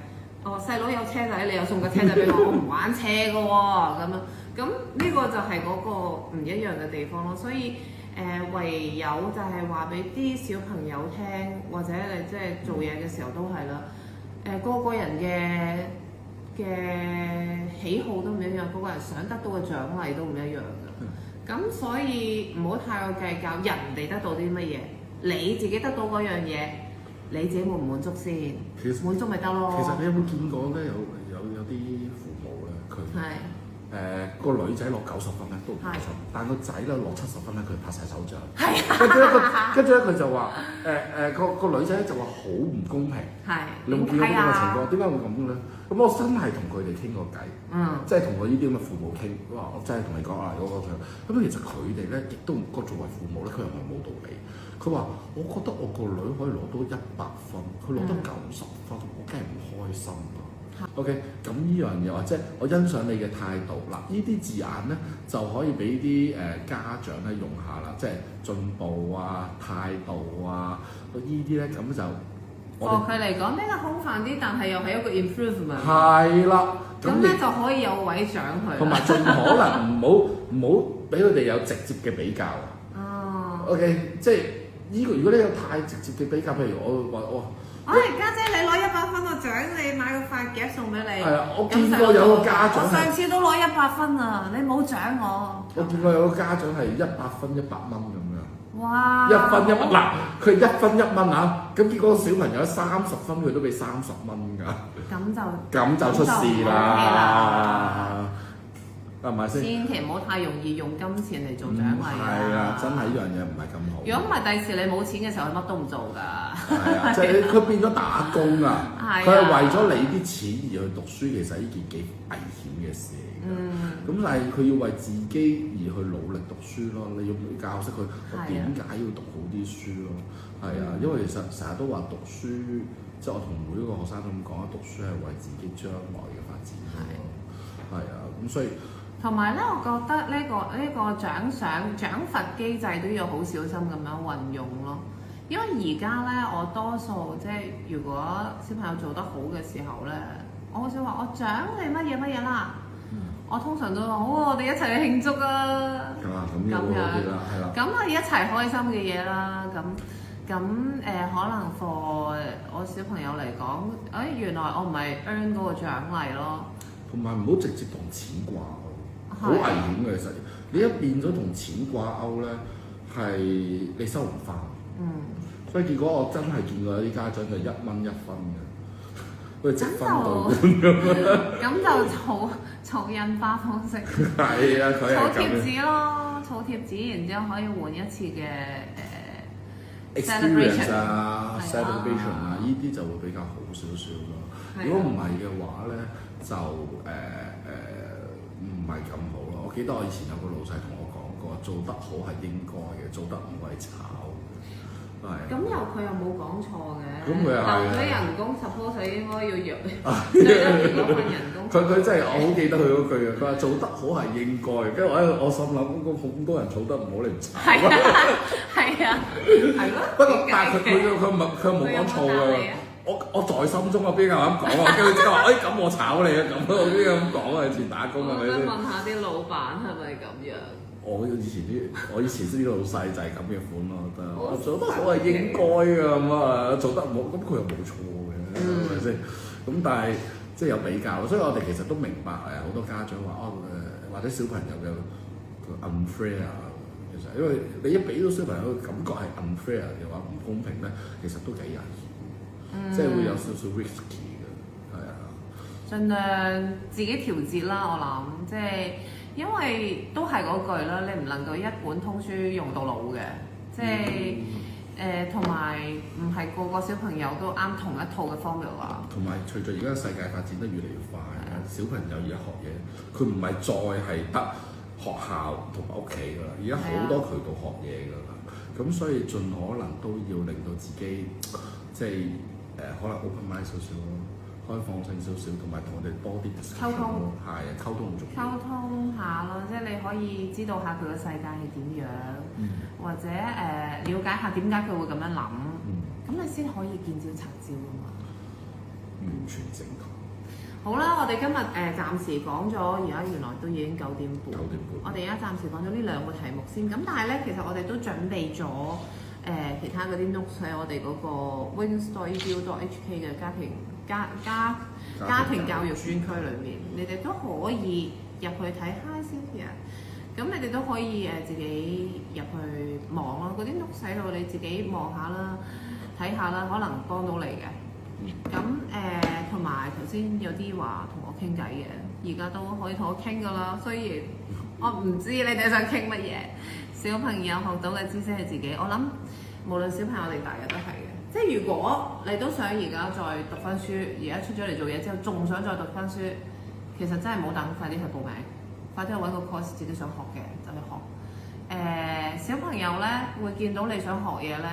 細佬有車仔，你又送個車仔俾我，我唔玩車㗎喎，咁樣。咁呢個就係嗰個唔一樣嘅地方咯。所以唯有就係話俾啲小朋友聽，或者你即係做嘢嘅時候都係啦。個個人嘅喜好都唔一樣，個個人想得到嘅獎勵都唔一樣㗎。咁所以唔好太過計較人哋得到啲乜嘢，你自己得到嗰樣嘢，你自己滿唔滿足先？滿足咪得咯。其實你有冇見過咧？有啲父母咧，佢個女仔攞90分咧都唔開心，但個仔咧攞70分咧，佢拍晒手掌。跟住咧佢就話個女仔就話好唔公平。你有冇見過呢個情況？點解會咁咧？咁我真係同佢哋傾過偈，即係同我呢啲咁嘅父母傾，我真係同你講嗰個佢。咁其實佢哋咧亦都唔覺作為父母咧，佢又唔係冇道理。佢話：我覺得我個女可以攞到100分，佢攞得90分，我梗係唔開心啦。OK， 咁呢樣嘢或者我欣賞你嘅態度嗱，呢啲字眼咧就可以俾啲家長咧用下啦，即係進步啊、態度啊，呢啲咧咁就佢嚟講比較空泛啲，但係又係一個 improvement。係啦，咁咧就可以有位獎佢。同埋盡可能唔好俾佢哋有直接嘅比較。OK， 即係呢個如果你有太直接嘅比較，譬如我家姐你攞100分，我獎你買個發夾送俾你。係啊，我見過有個家長，我上次都攞100分啊，你冇獎我。我見過有個家長係100分100蚊咁樣。哇！1分1蚊嗱，佢1分1蚊啊，咁結果個小朋友30分，佢都俾30蚊㗎。咁就出事啦。係咪先？千祈唔好太容易用金錢嚟做獎勵。係啊，真係呢樣嘢唔係咁好。如果唔係，第時你冇錢嘅時候，佢乜都唔做㗎。係啊，即係佢變咗打工啊！佢係為咗你啲錢而去讀書，其實呢件幾危險嘅事嚟㗎。咁但係佢要為自己而去努力讀書咯。你要教識佢點解要讀好啲書咯。係啊，因為其實成日都話讀書，即係我同每一個學生都咁講，讀書係為自己將來嘅發展咯。係啊，咁所以。同埋咧，我覺得呢個獎罰機制都要好小心咁樣運用咯。因為而家咧，我多數即係如果小朋友做得好嘅時候咧，我好少話我獎你乜嘢啦。我通常都話好，我哋一齊去慶祝啊。咁樣咁啊，一齊開心嘅嘢啦。咁可能 for 我小朋友嚟講，原來我唔係 earn 嗰個獎勵咯。同埋唔好直接同錢掛鈎。好危險嘅，其實你一變咗同錢掛鈎咧，係你收唔翻。所以結果我真係見過有啲家長就1蚊1分嘅，好似積分到咁就儲印花方式。係啊，佢係儲貼紙咯，儲貼紙，然之後可以換一次嘅experience 啊 celebration 啊，呢啲就會比較好少少咯。如果唔係嘅話咧，就唔係咁好咯。我記得我以前有個老細同我講過，做得好係應該嘅，做得唔好係炒嘅。咁佢又冇講錯嘅。咁佢又係留咗人工 suppose 應該要約對得住嗰份人工。佢真係我好記得佢嗰句嘅，佢話做得好係應該。跟住我心諗，咁多人做得唔好，你唔炒。係咯。不過但係佢冇講錯㗎。我在心中啊，邊個咁講啊？跟住即刻話，咁我炒你啊！咁我邊個咁講啊？以前打工係咪先？我想問下啲老闆係咪咁樣？我以前啲老細就係咁嘅款咯，我覺得我做得好係應該㗎咁啊，做得唔好咁佢又冇錯嘅，係咪先？咁但係即係有比較，所以我哋其實都明白好多家長話或者小朋友嘅 unfair 啊，其實因為你一俾到小朋友嘅感覺係 unfair 嘅話，唔公平咧，其實都幾危險。即係會有少少 risky 嘅，係啊。盡量自己調節啦，我諗，即係因為都係嗰句啦，你唔能夠一本通書用到老嘅，即係同埋唔係個個小朋友都啱同一套嘅 formula。同埋隨住而家世界發展得越嚟越快，小朋友而家學嘢，佢唔係再係得學校同埋屋企㗎啦，而家好多渠道學嘢㗎啦，咁所以盡可能都要令到自己即係。可能 open mind 少少咯，開放性少少，同埋同我哋多啲溝通，係溝通好重要。溝通下咯，即係你可以知道下佢嘅世界係點樣，或者了解下點解佢會咁樣諗，咁你先可以見招拆招啊嘛。完全正確。好啦，我哋今日暫時講咗，而家原來都已經9點半。我哋而家暫時講咗呢兩個題目先，咁但係咧，其實我哋都準備咗。其他嗰啲 notes 喺我哋嗰個 wingstoreedu.hk 嘅家庭教育專區裏面，你哋都可以入去睇。Hi Cynthia，咁你哋都可以自己入去望咯，嗰啲 notes 喺度你自己望下啦，睇下啦，可能幫到你嘅。咁同埋頭先有啲話同我傾偈嘅，而家都可以同我傾噶啦。雖然我唔知你哋想傾乜嘢。小朋友學到嘅知識係自己，我諗無論小朋友定大人都係嘅。即係如果你都想而家再讀翻書，而家出咗嚟做嘢之後，仲想再讀翻書，其實真係冇等，快啲去報名，快啲去揾個 course 自己想學嘅就去學。小朋友咧會見到你想學嘢咧，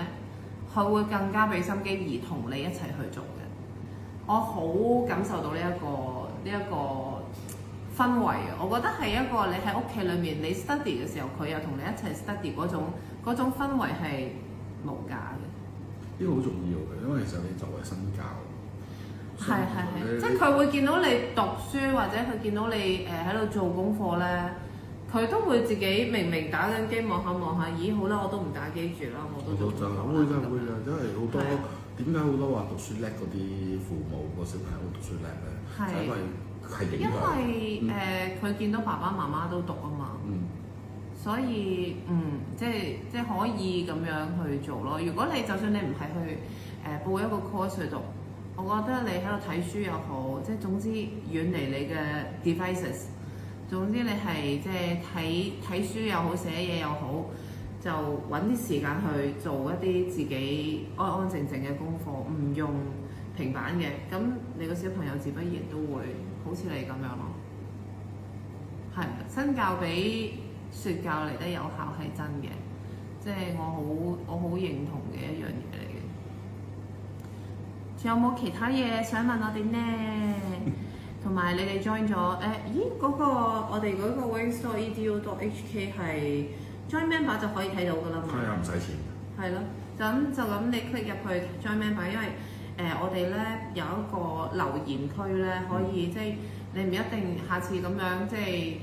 佢會更加俾心機而同你一齊去做嘅。我好感受到呢一個氛圍啊，我覺得係一個你喺屋企裏面你 study 嘅時候，佢又同你一齊 study 嗰種氛圍係無價嘅。呢個好重要嘅，因為其實你作為身教，係，即係佢會見到你讀書或者佢見到你喺度做功課咧，佢都會自己明明打緊機望下，咦好啦，我都唔打機住啦，我都做。會㗎，因為好多點解好多話讀書叻嗰啲父母個小朋友讀書叻咧，就因為。因為佢見到爸爸媽媽都讀啊嘛，所以即係可以咁樣去做咯。如果你就算你唔係去報一個 course 去讀，我覺得你喺度睇書又好，即係總之遠離你嘅 devices， 總之你係即係睇書又好，寫嘢又好，就揾啲時間去做一啲自己安安靜靜嘅功課，唔用平板嘅，咁你個小朋友自不然都會好似你咁樣咯。係，身教比説教嚟得有效係真嘅，即係我好認同嘅一樣嘢嚟嘅。仲有冇其他嘢想問我哋呢？同埋你哋 join 咗嗰個我哋嗰個 wingstoreedu.hk 係 join member 就可以睇到㗎啦嘛。係啊，唔使錢。係咯，就咁你 click 入去 join member，因為我哋咧有一個留言區咧，可以即係你唔一定下次咁樣，即係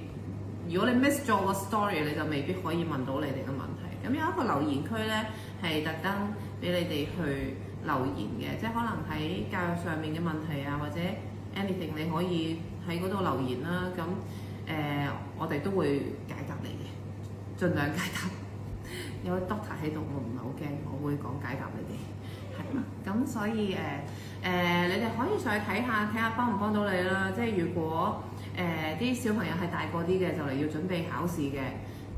如果你 miss 咗個 story，你就未必可以問到你哋嘅問題。咁有一個留言區咧，係特登俾你哋去留言嘅，即係可能喺教育上面嘅問題啊，或者 anything 你可以喺嗰度留言啦。咁我哋都會解答你嘅，盡量解答。有 doctor 喺度，我唔係好驚，我會講解答你哋。係啦，咁所以你哋可以上去睇下幫唔幫到你啦。即係如果啲小朋友係大個啲嘅，就嚟要準備考試嘅，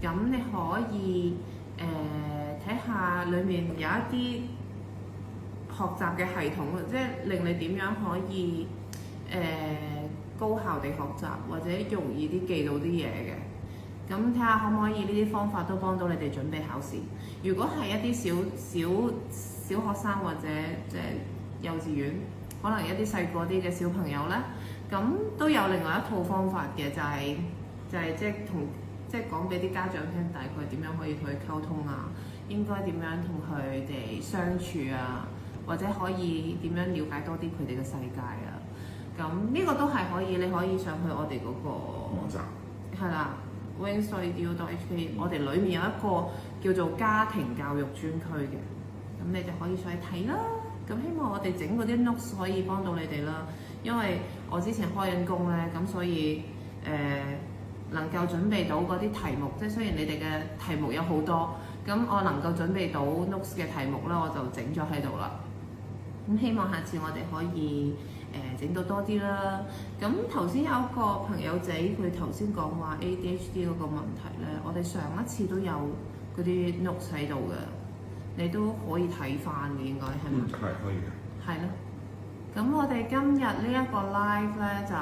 咁你可以睇下裡面有一啲學習嘅系統，即係令你點樣可以高效地學習，或者容易啲記到啲嘢嘅。咁睇下可唔可以呢啲方法都幫到你哋準備考試。如果係一啲小學生或者即係幼稚園，可能一啲細個啲嘅小朋友咧，咁都有另外一套方法嘅，就係即係講俾啲家長聽，大概點樣可以同佢溝通啊，應該點樣同佢哋相處啊，或者可以點樣了解多啲佢哋嘅世界啊。咁呢個都係可以，你可以上去我哋嗰個網站，係啦 wingstorydeal.hk， 我哋裡面有一個叫做家庭教育專區嘅，咁你就可以上去睇啦。咁希望我哋整嗰啲 notes 可以幫到你哋啦，因為我之前開緊工咧，咁所以能夠準備到嗰啲題目，即係雖然你哋嘅題目有好多，咁我能夠準備到 notes 嘅題目啦，我就整咗喺度啦。咁希望下次我哋可以整到多啲啦。咁頭先有一個朋友仔，佢頭先講話 ADHD 嗰個問題咧，我哋上一次都有嗰啲 notes 喺度嘅，你都可以睇翻嘅，應該係咪？係可以嘅。係咯。咁我哋今日呢一個 live 咧就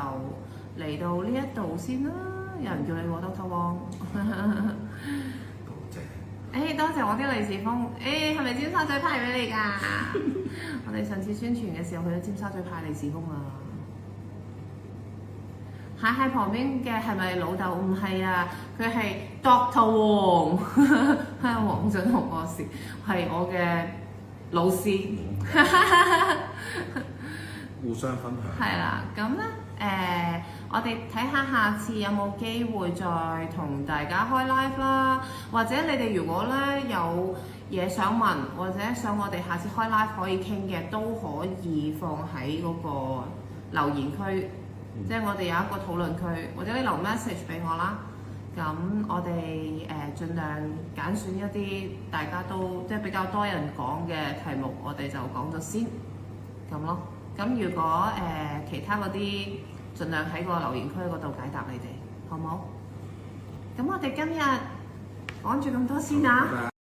嚟到呢一度先啦。有人叫你喎，Doctor Wong。多謝。多謝我啲利是封。係咪尖沙咀派俾你㗎？我哋上次宣傳嘅時候去咗尖沙咀派利是封啊。喺旁邊嘅係咪老豆？唔係啊，佢係 Doctor Wong， 係黃俊雄博士，係我嘅老師。互相分享。係啦，咁咧我哋睇下下次有冇機會再同大家開 live 啦，或者你哋如果咧有嘢想問，或者想我哋下次開 live 可以傾嘅，都可以放喺嗰個留言區，即係我哋有一個討論區，或者你留 message 俾我啦。咁我哋盡量揀選一啲大家都即係比較多人講嘅題目，我哋就講咗先咁咯。咁如果其他嗰啲，盡量喺個留言區嗰度解答你哋，好唔好？咁我哋今日講住咁多先啊！